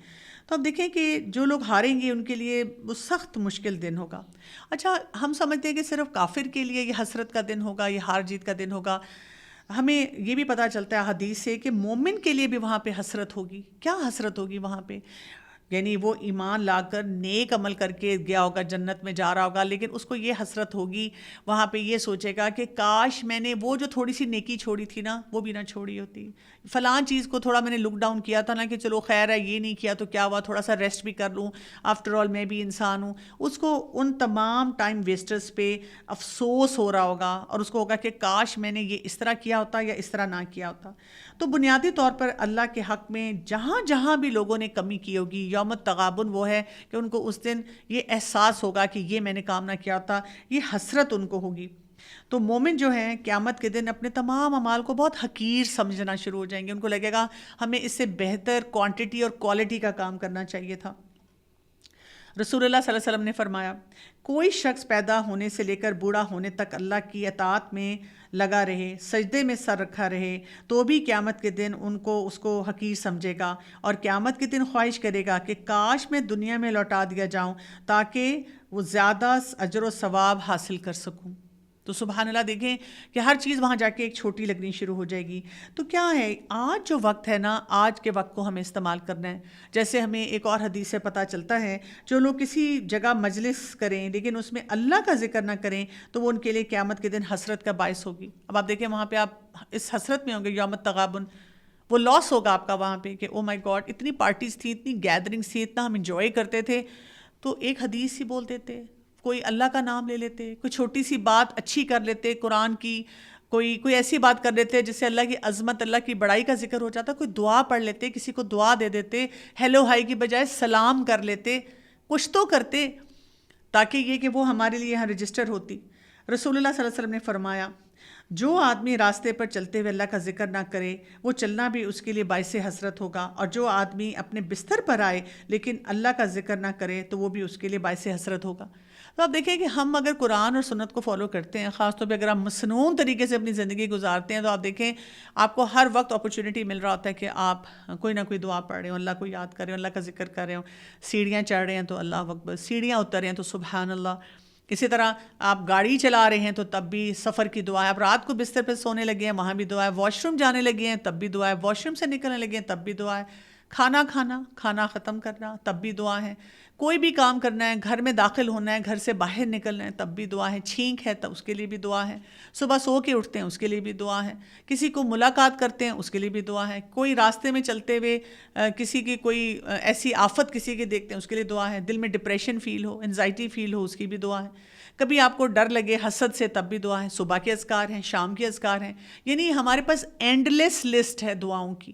تو اب دیکھیں کہ جو لوگ ہاریں گے ان کے لیے وہ سخت مشکل دن ہوگا. اچھا ہم سمجھتے ہیں کہ صرف کافر کے لیے یہ حسرت کا دن ہوگا، یہ ہار جیت کا دن ہوگا. ہمیں یہ بھی پتہ چلتا ہے حدیث سے کہ مومن کے لیے بھی وہاں پہ حسرت ہوگی. کیا حسرت ہوگی وہاں پہ؟ یعنی وہ ایمان لا کر نیک عمل کر کے گیا ہوگا، جنت میں جا رہا ہوگا، لیکن اس کو یہ حسرت ہوگی وہاں پہ، یہ سوچے گا کہ کاش میں نے وہ جو تھوڑی سی نیکی چھوڑی تھی نا وہ بھی نہ چھوڑی ہوتی، فلاں چیز کو تھوڑا میں نے لک ڈاؤن کیا تھا نا کہ چلو خیر ہے یہ نہیں کیا تو کیا ہوا، تھوڑا سا ریسٹ بھی کر لوں، آفٹر آل میں بھی انسان ہوں. اس کو ان تمام ٹائم ویسٹرز پہ افسوس ہو رہا ہوگا اور اس کو ہوگا کہ کاش میں نے یہ اس طرح کیا ہوتا یا اس طرح نہ کیا ہوتا. تو بنیادی طور پر اللہ کے حق میں جہاں جہاں بھی لوگوں نے کمی کی ہوگی، یوم التغابن وہ ہے کہ ان کو اس دن یہ احساس ہوگا کہ یہ میں نے کام نہ کیا ہوتا، یہ حسرت ان کو ہوگی. تو مومن جو ہیں قیامت کے دن اپنے تمام اعمال کو بہت حقیر سمجھنا شروع ہو جائیں گے. ان کو لگے گا ہمیں اس سے بہتر کوانٹٹی اور کوالٹی کا کام کرنا چاہیے تھا. رسول اللہ صلی اللہ علیہ وسلم نے فرمایا کوئی شخص پیدا ہونے سے لے کر بوڑھا ہونے تک اللہ کی اطاعت میں لگا رہے، سجدے میں سر رکھا رہے، تو بھی قیامت کے دن اس کو حقیر سمجھے گا اور قیامت کے دن خواہش کرے گا کہ کاش میں دنیا میں لوٹا دیا جاؤں تاکہ وہ زیادہ اجر و ثواب حاصل کر سکوں. تو سبحان اللہ دیکھیں کہ ہر چیز وہاں جا کے ایک چھوٹی لگنی شروع ہو جائے گی. تو کیا ہے آج جو وقت ہے نا، آج کے وقت کو ہمیں استعمال کرنا ہے. جیسے ہمیں ایک اور حدیث سے پتہ چلتا ہے جو لوگ کسی جگہ مجلس کریں لیکن اس میں اللہ کا ذکر نہ کریں تو وہ ان کے لیے قیامت کے دن حسرت کا باعث ہوگی. اب آپ دیکھیں وہاں پہ آپ اس حسرت میں ہوں گے، یوم التغابن، وہ لاس ہوگا آپ کا وہاں پہ کہ او مائی گاڈ اتنی پارٹیز تھیں، اتنی گیدرنگس تھیں، اتنا ہم انجوائے کرتے تھے، تو ایک حدیث ہی بول دیتے، کوئی اللہ کا نام لے لیتے، کوئی چھوٹی سی بات اچھی کر لیتے قرآن کی، کوئی ایسی بات کر لیتے جس سے اللہ کی عظمت، اللہ کی بڑائی کا ذکر ہو جاتا، کوئی دعا پڑھ لیتے، کسی کو دعا دے دیتے، ہیلو ہائی کی بجائے سلام کر لیتے، کچھ تو کرتے تاکہ یہ کہ وہ ہمارے لیے یہاں رجسٹر ہوتی. رسول اللہ صلی اللہ علیہ وسلم نے فرمایا جو آدمی راستے پر چلتے ہوئے اللہ کا ذکر نہ کرے وہ چلنا بھی اس کے لیے باعث حسرت ہوگا، اور جو آدمی اپنے بستر پر آئے لیکن اللہ کا ذکر نہ کرے تو وہ بھی اس کے لیے باعث حسرت ہوگا. تو آپ دیکھیں کہ ہم اگر قرآن اور سنت کو فالو کرتے ہیں، خاص طور پہ اگر ہم مسنون طریقے سے اپنی زندگی گزارتے ہیں، تو آپ دیکھیں آپ کو ہر وقت اپرچونٹی مل رہا ہوتا ہے کہ آپ کوئی نہ کوئی دعا پڑھ رہے ہوں، اللہ کو یاد کر رہے ہوں، اللہ کا ذکر کر رہے ہوں، سیڑھیاں چڑھ رہے ہیں تو اللہ اکبر، سیڑھیاں اتر رہے ہیں تو سبحان اللہ. اسی طرح آپ گاڑی چلا رہے ہیں تو تب بھی سفر کی دعا ہے، آپ رات کو بستر پہ سونے لگے ہیں وہاں بھی دعا ہے، واش روم جانے لگے ہیں تب بھی دعا ہے، واش روم سے نکلنے لگے ہیں تب بھی دعا ہے، کھانا ختم کرنا تب بھی دعا ہے، کوئی بھی کام کرنا ہے، گھر میں داخل ہونا ہے، گھر سے باہر نکلنا ہے تب بھی دعا ہے، چھینک ہے تب اس کے لیے بھی دعا ہے، صبح سو کے اٹھتے ہیں اس کے لیے بھی دعا ہے، کسی کو ملاقات کرتے ہیں اس کے لیے بھی دعا ہے، کوئی راستے میں چلتے ہوئے کسی کی کوئی ایسی آفت کسی کے دیکھتے ہیں اس کے لیے دعا ہے، دل میں ڈپریشن فیل ہو، انزائٹی فیل ہو اس کی بھی دعا ہے، کبھی آپ کو ڈر لگے حسد سے تب بھی دعا ہے، صبح کے اذکار ہیں، شام کے اذکار ہیں. یعنی ہمارے پاس اینڈ لیس لسٹ ہے دعاؤں کی.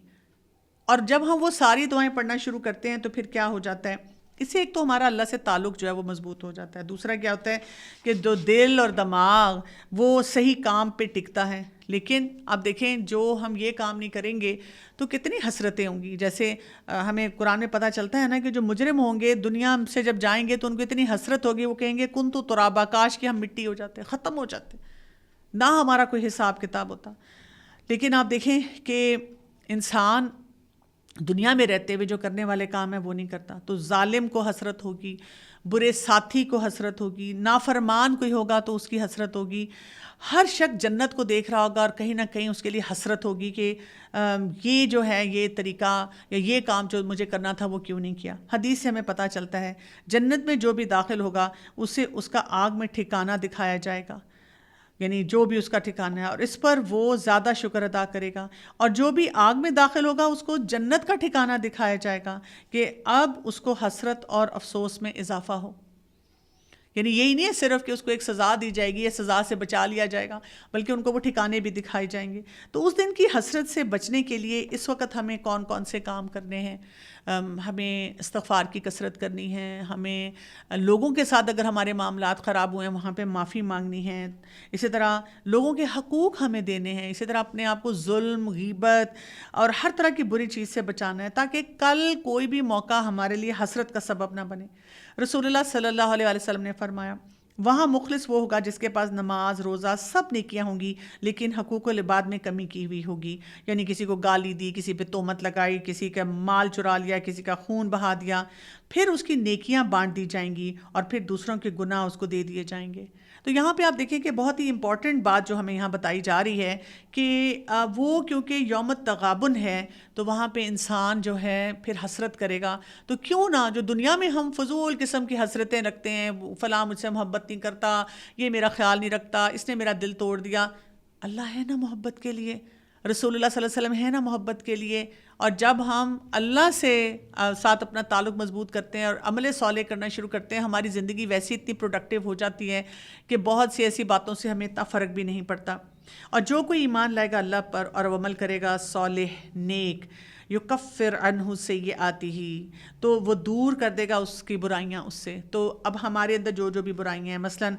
اور جب ہم وہ ساری دعائیں پڑھنا شروع کرتے ہیں تو پھر کیا ہو جاتا ہے، اس سے ایک تو ہمارا اللہ سے تعلق جو ہے وہ مضبوط ہو جاتا ہے، دوسرا کیا ہوتا ہے کہ جو دل اور دماغ وہ صحیح کام پہ ٹکتا ہے. لیکن آپ دیکھیں جو ہم یہ کام نہیں کریں گے تو کتنی حسرتیں ہوں گی. جیسے ہمیں قرآن میں پتہ چلتا ہے نا کہ جو مجرم ہوں گے دنیا سے جب جائیں گے تو ان کو اتنی حسرت ہوگی، وہ کہیں گے کن تو ترابا، کاش کہ ہم مٹی ہو جاتے، ختم ہو جاتے، نہ ہمارا کوئی حساب کتاب ہوتا. لیکن آپ دیکھیں کہ انسان دنیا میں رہتے ہوئے جو کرنے والے کام ہیں وہ نہیں کرتا تو ظالم کو حسرت ہوگی، برے ساتھی کو حسرت ہوگی، نافرمان کوئی ہوگا تو اس کی حسرت ہوگی. ہر شخص جنت کو دیکھ رہا ہوگا اور کہیں نہ کہیں اس کے لیے حسرت ہوگی کہ یہ جو ہے یہ طریقہ یا یہ کام جو مجھے کرنا تھا وہ کیوں نہیں کیا. حدیث سے ہمیں پتہ چلتا ہے جنت میں جو بھی داخل ہوگا اسے اس کا آگ میں ٹھکانہ دکھایا جائے گا، یعنی جو بھی اس کا ٹھکانہ ہے، اور اس پر وہ زیادہ شکر ادا کرے گا. اور جو بھی آگ میں داخل ہوگا اس کو جنت کا ٹھکانہ دکھایا جائے گا کہ اب اس کو حسرت اور افسوس میں اضافہ ہو. یعنی یہی نہیں ہے صرف کہ اس کو ایک سزا دی جائے گی یا سزا سے بچا لیا جائے گا، بلکہ ان کو وہ ٹھکانے بھی دکھائے جائیں گے. تو اس دن کی حسرت سے بچنے کے لیے اس وقت ہمیں کون کون سے کام کرنے ہیں. ہمیں استغفار کی کثرت کرنی ہے، ہمیں لوگوں کے ساتھ اگر ہمارے معاملات خراب ہوئے ہیں وہاں پہ معافی مانگنی ہے، اسی طرح لوگوں کے حقوق ہمیں دینے ہیں، اسی طرح اپنے آپ کو ظلم، غیبت اور ہر طرح کی بری چیز سے بچانا ہے تاکہ کل کوئی بھی موقع ہمارے لیے حسرت کا سبب نہ بنے۔ رسول اللہ صلی اللہ علیہ وسلم نے فرمایا وہاں مخلص وہ ہوگا جس کے پاس نماز، روزہ، سب نیکیاں ہوں گی لیکن حقوق العباد میں کمی کی ہوئی ہوگی، یعنی کسی کو گالی دی، کسی پہ تہمت لگائی، کسی کا مال چرا لیا، کسی کا خون بہا دیا، پھر اس کی نیکیاں بانٹ دی جائیں گی اور پھر دوسروں کے گناہ اس کو دے دیے جائیں گے۔ تو یہاں پہ آپ دیکھیں کہ بہت ہی امپورٹنٹ بات جو ہمیں یہاں بتائی جا رہی ہے کہ وہ کیونکہ یوم التغابن ہے تو وہاں پہ انسان جو ہے پھر حسرت کرے گا، تو کیوں نہ جو دنیا میں ہم فضول قسم کی حسرتیں رکھتے ہیں، فلاں مجھ سے محبت نہیں کرتا، یہ میرا خیال نہیں رکھتا، اس نے میرا دل توڑ دیا، اللہ ہے نا محبت کے لیے، رسول اللہ صلی اللہ علیہ وسلم ہے نا محبت کے لیے۔ اور جب ہم اللہ سے ساتھ اپنا تعلق مضبوط کرتے ہیں اور عمل صالح کرنا شروع کرتے ہیں، ہماری زندگی ویسی اتنی پروڈکٹیو ہو جاتی ہے کہ بہت سی ایسی باتوں سے ہمیں اتنا فرق بھی نہیں پڑتا۔ اور جو کوئی ایمان لائے گا اللہ پر اور وہ عمل کرے گا صالح، نیک، یکفر عنہ سیئاتہ، تو وہ دور کر دے گا اس کی برائیاں اس سے۔ تو اب ہمارے اندر جو جو بھی برائیاں ہیں، مثلاً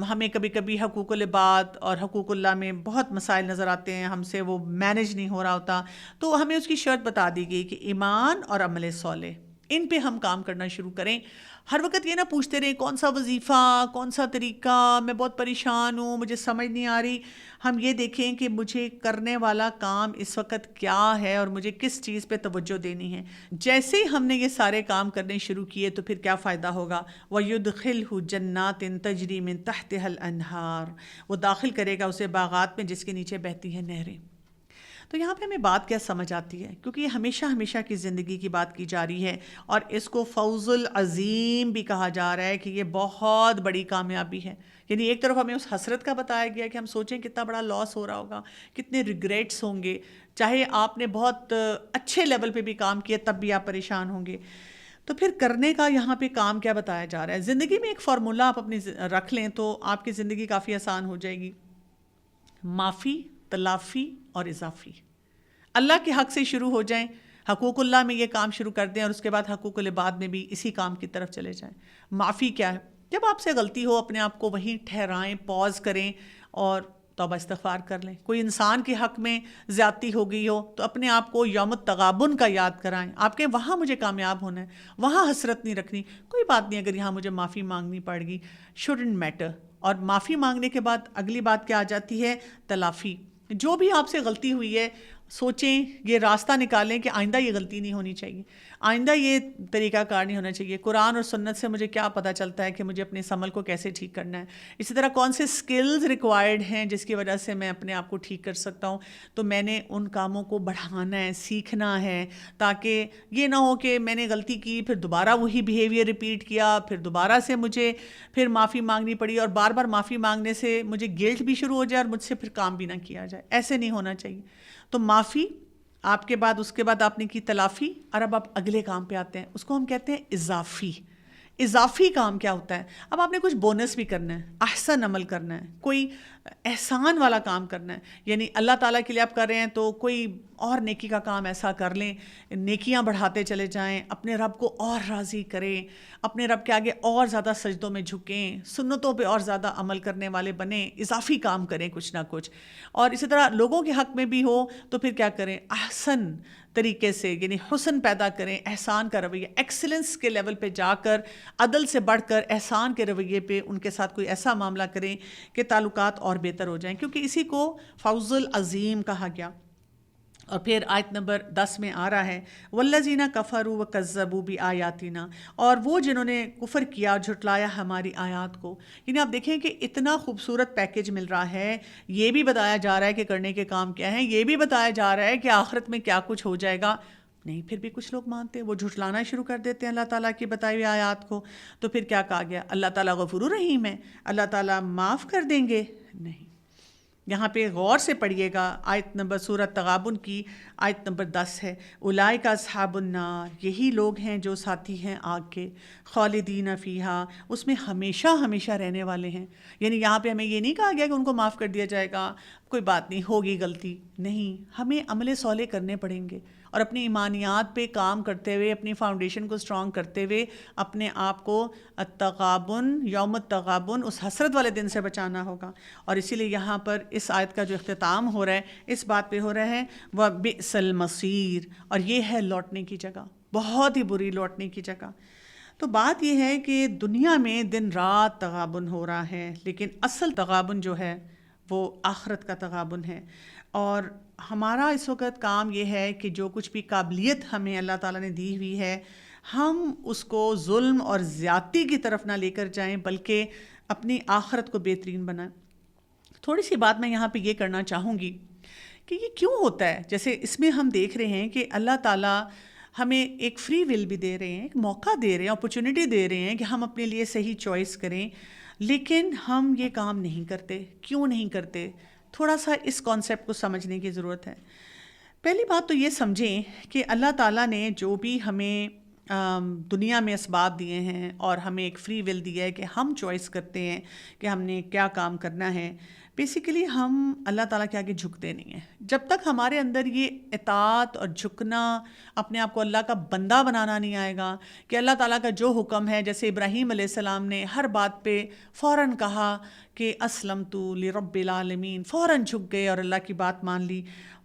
ہمیں کبھی کبھی حقوق العباد اور حقوق اللہ میں بہت مسائل نظر آتے ہیں، ہم سے وہ مینج نہیں ہو رہا ہوتا، تو ہمیں اس کی شرط بتا دی گئی کہ ایمان اور عمل صالح، ان پہ ہم کام کرنا شروع کریں۔ ہر وقت یہ نہ پوچھتے رہیں کون سا وظیفہ، کون سا طریقہ، میں بہت پریشان ہوں، مجھے سمجھ نہیں آ رہی۔ ہم یہ دیکھیں کہ مجھے کرنے والا کام اس وقت کیا ہے اور مجھے کس چیز پہ توجہ دینی ہے۔ جیسے ہی ہم نے یہ سارے کام کرنے شروع کیے تو پھر کیا فائدہ ہوگا؟ وَيُدْخِلْهُ جَنَّاتٍ تَجْرِي مِن تَحْتِهَا الْأَنْهَارُ، وہ داخل کرے گا اسے باغات میں جس کے نیچے بہتی ہیں نہریں۔ تو یہاں پہ ہمیں بات کیا سمجھ آتی ہے، کیونکہ یہ ہمیشہ ہمیشہ کی زندگی کی بات کی جا رہی ہے اور اس کو فوز العظیم بھی کہا جا رہا ہے کہ یہ بہت بڑی کامیابی ہے۔ یعنی ایک طرف ہمیں اس حسرت کا بتایا گیا کہ ہم سوچیں کتنا بڑا لاس ہو رہا ہوگا، کتنے ریگریٹس ہوں گے، چاہے آپ نے بہت اچھے لیول پہ بھی کام کیا تب بھی آپ پریشان ہوں گے۔ تو پھر کرنے کا یہاں پہ کام کیا بتایا جا رہا ہے؟ زندگی میں ایک فارمولہ آپ اپنی رکھ لیں تو آپ کی زندگی کافی آسان ہو جائے گی۔ معافی، تلافی اور اضافی۔ اللہ کے حق سے شروع ہو جائیں، حقوق اللہ میں یہ کام شروع کر دیں اور اس کے بعد حقوق العباد میں بھی اسی کام کی طرف چلے جائیں۔ معافی کیا ہے؟ جب آپ سے غلطی ہو اپنے آپ کو وہیں ٹھہرائیں، پاز کریں اور توبہ استغفار کر لیں۔ کوئی انسان کے حق میں زیادتی ہو گئی ہو تو اپنے آپ کو یوم التغابن کا یاد کرائیں، آپ کے وہاں مجھے کامیاب ہونا ہے، وہاں حسرت نہیں رکھنی، کوئی بات نہیں اگر یہاں مجھے معافی مانگنی پڑ گئی، شوڈنٹ میٹر۔ اور معافی مانگنے کے بعد اگلی بات کیا آ جاتی ہے؟ تلافی۔ جو بھی آپ سے غلطی ہوئی ہے سوچیں، یہ راستہ نکالیں کہ آئندہ یہ غلطی نہیں ہونی چاہیے، آئندہ یہ طریقہ کار نہیں ہونا چاہیے۔ قرآن اور سنت سے مجھے کیا پتہ چلتا ہے کہ مجھے اپنے اس عمل کو کیسے ٹھیک کرنا ہے، اسی طرح کون سے سکلز ریکوائرڈ ہیں جس کی وجہ سے میں اپنے آپ کو ٹھیک کر سکتا ہوں، تو میں نے ان کاموں کو بڑھانا ہے، سیکھنا ہے، تاکہ یہ نہ ہو کہ میں نے غلطی کی پھر دوبارہ وہی بیہیویئر ریپیٹ کیا، پھر دوبارہ سے مجھے پھر معافی مانگنی پڑی اور بار بار معافی مانگنے سے مجھے گلٹ بھی شروع ہو جائے اور مجھ سے پھر کام بھی نہ کیا جائے۔ ایسے نہیں ہونا چاہیے۔ تو معافی آپ کے بعد، اس کے بعد آپ نے کی تلافی، اور اب آپ اگلے کام پہ آتے ہیں، اس کو ہم کہتے ہیں اضافی۔ اضافی کام کیا ہوتا ہے؟ اب آپ نے کچھ بونس بھی کرنا ہے، احسن عمل کرنا ہے، کوئی احسان والا کام کرنا ہے، یعنی اللہ تعالیٰ کے لیے آپ کر رہے ہیں تو کوئی اور نیکی کا کام ایسا کر لیں، نیکیاں بڑھاتے چلے جائیں، اپنے رب کو اور راضی کریں، اپنے رب کے آگے اور زیادہ سجدوں میں جھکیں، سنتوں پہ اور زیادہ عمل کرنے والے بنیں، اضافی کام کریں کچھ نہ کچھ۔ اور اسی طرح لوگوں کے حق میں بھی ہو تو پھر کیا کریں؟ احسن طریقے سے، یعنی حسن پیدا کریں، احسان کا رویہ، ایکسلنس کے لیول پہ جا کر، عدل سے بڑھ کر احسان کے رویے پہ ان کے ساتھ کوئی ایسا معاملہ کریں کہ تعلقات اور بہتر ہو جائیں، کیونکہ اسی کو فوز العظیم کہا گیا۔ اور پھر آیت نمبر 10 میں آ رہا ہے والذین کفروا وکذبوا بآیاتنا، اور وہ جنہوں نے کفر کیا اور جھٹلایا ہماری آیات کو۔ یعنی آپ دیکھیں کہ اتنا خوبصورت پیکج مل رہا ہے، یہ بھی بتایا جا رہا ہے کہ کرنے کے کام کیا ہیں، یہ بھی بتایا جا رہا ہے کہ آخرت میں کیا کچھ ہو جائے گا۔ نہیں، پھر بھی کچھ لوگ مانتے ہیں، وہ جھٹلانا شروع کر دیتے ہیں اللہ تعالیٰ کی بتائی ہوئی آیات کو۔ تو پھر کیا کہا گیا؟ اللہ تعالیٰ غفور رحیم ہے، اللہ تعالیٰ معاف کر دیں گے؟ نہیں۔ یہاں پہ غور سے پڑھیے گا، آیت نمبر سورۃ تغابن کی آیت نمبر 10 ہے، اولئک اصحاب النار، یہی لوگ ہیں جو ساتھی ہیں آگ کے، خالدین فیہا، اس میں ہمیشہ ہمیشہ رہنے والے ہیں۔ یعنی یہاں پہ ہمیں یہ نہیں کہا گیا کہ ان کو معاف کر دیا جائے گا، کوئی بات نہیں، ہوگی غلطی، نہیں، ہمیں عمل صالح کرنے پڑیں گے۔ اور اپنی ایمانیات پہ کام کرتے ہوئے، اپنی فاؤنڈیشن کو اسٹرانگ کرتے ہوئے اپنے آپ کو التغابن، یوم التغابن، اس حسرت والے دن سے بچانا ہوگا۔ اور اسی لیے یہاں پر اس آیت کا جو اختتام ہو رہا ہے اس بات پہ ہو رہا ہے وَبِئْسَ الْمَصِيرُ، اور یہ ہے لوٹنے کی جگہ، بہت ہی بری لوٹنے کی جگہ۔ تو بات یہ ہے کہ دنیا میں دن رات تغابن ہو رہا ہے، لیکن اصل تغابن جو ہے وہ آخرت کا تغابن ہے۔ اور ہمارا اس وقت کام یہ ہے کہ جو کچھ بھی قابلیت ہمیں اللہ تعالیٰ نے دی ہوئی ہے، ہم اس کو ظلم اور زیادتی کی طرف نہ لے کر جائیں، بلکہ اپنی آخرت کو بہترین بنائیں۔ تھوڑی سی بات میں یہاں پہ یہ کرنا چاہوں گی کہ یہ کیوں ہوتا ہے۔ جیسے اس میں ہم دیکھ رہے ہیں کہ اللہ تعالیٰ ہمیں ایک فری ول بھی دے رہے ہیں، ایک موقع دے رہے ہیں، اپرچونٹی دے رہے ہیں کہ ہم اپنے لیے صحیح چوائس کریں، لیکن ہم یہ کام نہیں کرتے۔ کیوں نہیں کرتے؟ تھوڑا سا اس کانسیپٹ کو سمجھنے کی ضرورت ہے۔ پہلی بات تو یہ سمجھیں کہ اللہ تعالیٰ نے جو بھی ہمیں دنیا میں اسباب دیے ہیں اور ہمیں ایک فری ول دیا ہے کہ ہم چوائس کرتے ہیں کہ ہم نے کیا کام کرنا ہے، بیسیکلی ہم اللہ تعالیٰ کے آگے جھکتے نہیں ہیں۔ جب تک ہمارے اندر یہ اطاعت اور جھکنا، اپنے آپ کو اللہ کا بندہ بنانا نہیں آئے گا کہ اللہ تعالیٰ کا جو حکم ہے، جیسے ابراہیم علیہ السلام نے ہر بات پہ فوراً کہا کہ اسلمت لرب العالمین، فوراً جھک گئے اور اللہ کی بات مان لی،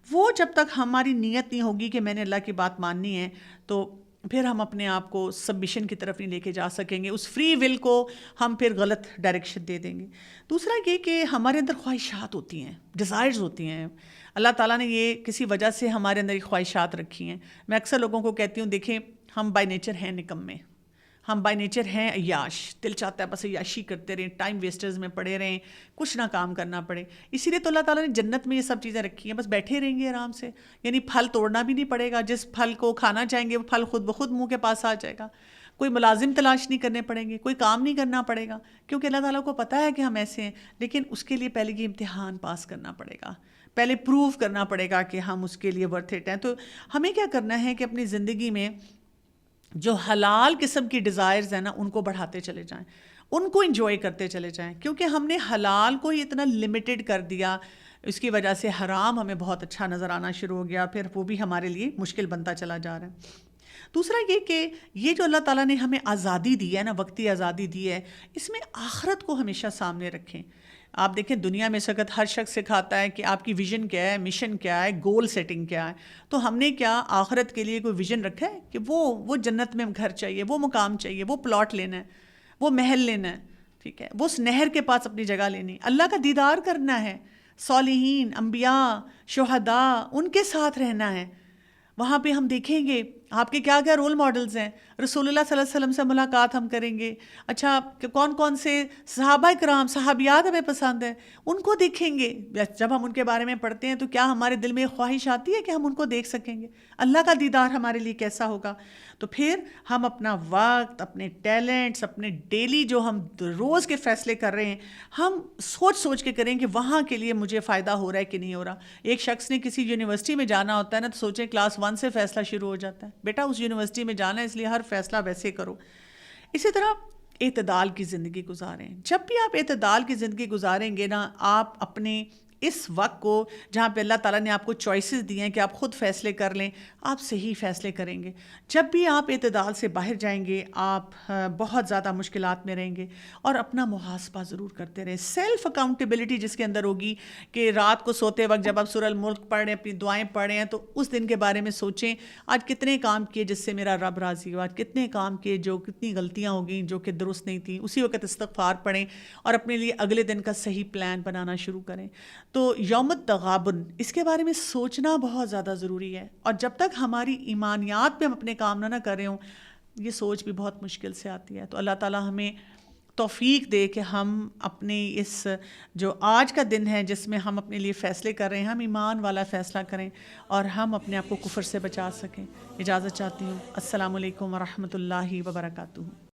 وہ جب تک ہماری نیت نہیں ہوگی کہ میں نے اللہ کی بات ماننی ہے، تو پھر ہم اپنے آپ کو سبمیشن کی طرف نہیں لے کے جا سکیں گے۔ اس فری ول کو ہم پھر غلط ڈائریکشن دے دیں گے۔ دوسرا یہ کہ ہمارے اندر خواہشات ہوتی ہیں، ڈیزائرز ہوتی ہیں۔ اللہ تعالیٰ نے یہ کسی وجہ سے ہمارے اندر یہ خواہشات رکھی ہیں۔ میں اکثر لوگوں کو کہتی ہوں، دیکھیں ہم بائی نیچر ہیں نکمے، ہم بائی نیچر ہیں عیاش، دل چاہتا ہے بس عیاشی کرتے رہیں، ٹائم ویسٹرز میں پڑے رہیں، کچھ نہ کام کرنا پڑے۔ اسی لیے تو اللہ تعالیٰ نے جنت میں یہ سب چیزیں رکھی ہیں، بس بیٹھے رہیں گے آرام سے، یعنی پھل توڑنا بھی نہیں پڑے گا، جس پھل کو کھانا چاہیں گے وہ پھل خود بخود منہ کے پاس آ جائے گا، کوئی ملازم تلاش نہیں کرنے پڑیں گے، کوئی کام نہیں کرنا پڑے گا، کیونکہ اللہ تعالیٰ کو پتہ ہے کہ ہم ایسے ہیں۔ لیکن اس کے لیے پہلے یہ امتحان پاس کرنا پڑے گا، پہلے پروف کرنا پڑے گا کہ ہم اس کے لیے ورتھ اٹ ہیں۔ تو ہمیں کیا کرنا ہے کہ اپنی زندگی میں جو حلال قسم کی ڈیزائرز ہیں نا، ان کو بڑھاتے چلے جائیں، ان کو انجوائے کرتے چلے جائیں، کیونکہ ہم نے حلال کو ہی اتنا لمیٹڈ کر دیا، اس کی وجہ سے حرام ہمیں بہت اچھا نظر آنا شروع ہو گیا، پھر وہ بھی ہمارے لیے مشکل بنتا چلا جا رہا ہے۔ دوسرا یہ کہ یہ جو اللہ تعالیٰ نے ہمیں آزادی دی ہے نا، وقتی آزادی دی ہے، اس میں آخرت کو ہمیشہ سامنے رکھیں۔ آپ دیکھیں دنیا میں اس وقت ہر شخص سکھاتا ہے کہ آپ کی ویژن کیا ہے، مشن کیا ہے، گول سیٹنگ کیا ہے۔ تو ہم نے کیا آخرت کے لیے کوئی ویژن رکھا ہے کہ وہ جنت میں گھر چاہیے، وہ مقام چاہیے، وہ پلاٹ لینا ہے، وہ محل لینا ہے، ٹھیک ہے، وہ اس نہر کے پاس اپنی جگہ لینی، اللہ کا دیدار کرنا ہے، صالحین، انبیاء، شہداء، ان کے ساتھ رہنا ہے۔ وہاں پہ ہم دیکھیں گے آپ کے کیا کیا رول ماڈلز ہیں، رسول اللہ صلی اللہ علیہ وسلم سے ملاقات ہم کریں گے۔ اچھا کہ کون کون سے صحابہ کرام، صحابیات ہمیں پسند ہیں، ان کو دیکھیں گے۔ جب ہم ان کے بارے میں پڑھتے ہیں تو کیا ہمارے دل میں خواہش آتی ہے کہ ہم ان کو دیکھ سکیں گے؟ اللہ کا دیدار ہمارے لیے کیسا ہوگا؟ تو پھر ہم اپنا وقت، اپنے ٹیلنٹس، اپنے ڈیلی جو ہم روز کے فیصلے کر رہے ہیں، ہم سوچ سوچ کے کریں کہ وہاں کے لیے مجھے فائدہ ہو رہا ہے کہ نہیں ہو رہا۔ ایک شخص نے کسی یونیورسٹی میں جانا ہوتا ہے نا، تو سوچیں کلاس 1 سے فیصلہ شروع ہو جاتا ہے، بیٹا اس یونیورسٹی میں جانا ہے اس لیے ہر فیصلہ ویسے کرو۔ اسی طرح اعتدال کی زندگی گزاریں۔ جب بھی آپ اعتدال کی زندگی گزاریں گے نا، آپ اپنے اس وقت کو جہاں پہ اللہ تعالیٰ نے آپ کو چوائسیز دی ہیں کہ آپ خود فیصلے کر لیں، آپ صحیح فیصلے کریں گے۔ جب بھی آپ اعتدال سے باہر جائیں گے، آپ بہت زیادہ مشکلات میں رہیں گے۔ اور اپنا محاسبہ ضرور کرتے رہیں، سیلف اکاؤنٹیبلٹی جس کے اندر ہوگی کہ رات کو سوتے وقت جب آپ سورہ الملک پڑھ رہے ہیں، اپنی دعائیں پڑھ رہے ہیں، تو اس دن کے بارے میں سوچیں آج کتنے کام کیے جس سے میرا رب راضی ہوا، آج کتنے کام کیے جو کتنی غلطیاں ہو گئیں جو کہ درست نہیں تھیں۔ اسی وقت استغفار پڑھیں اور اپنے لیے اگلے دن کا صحیح پلان بنانا شروع کریں۔ تو یوم التغابن، اس کے بارے میں سوچنا بہت زیادہ ضروری ہے، اور جب تک ہماری ایمانیات پہ ہم اپنے کام نہ کر رہے ہوں، یہ سوچ بھی بہت مشکل سے آتی ہے۔ تو اللہ تعالیٰ ہمیں توفیق دے کہ ہم اپنے اس جو آج کا دن ہے جس میں ہم اپنے لیے فیصلے کر رہے ہیں، ہم ایمان والا فیصلہ کریں اور ہم اپنے آپ کو کفر سے بچا سکیں۔ اجازت چاہتی ہوں۔ السلام علیکم ورحمۃ اللہ وبرکاتہ۔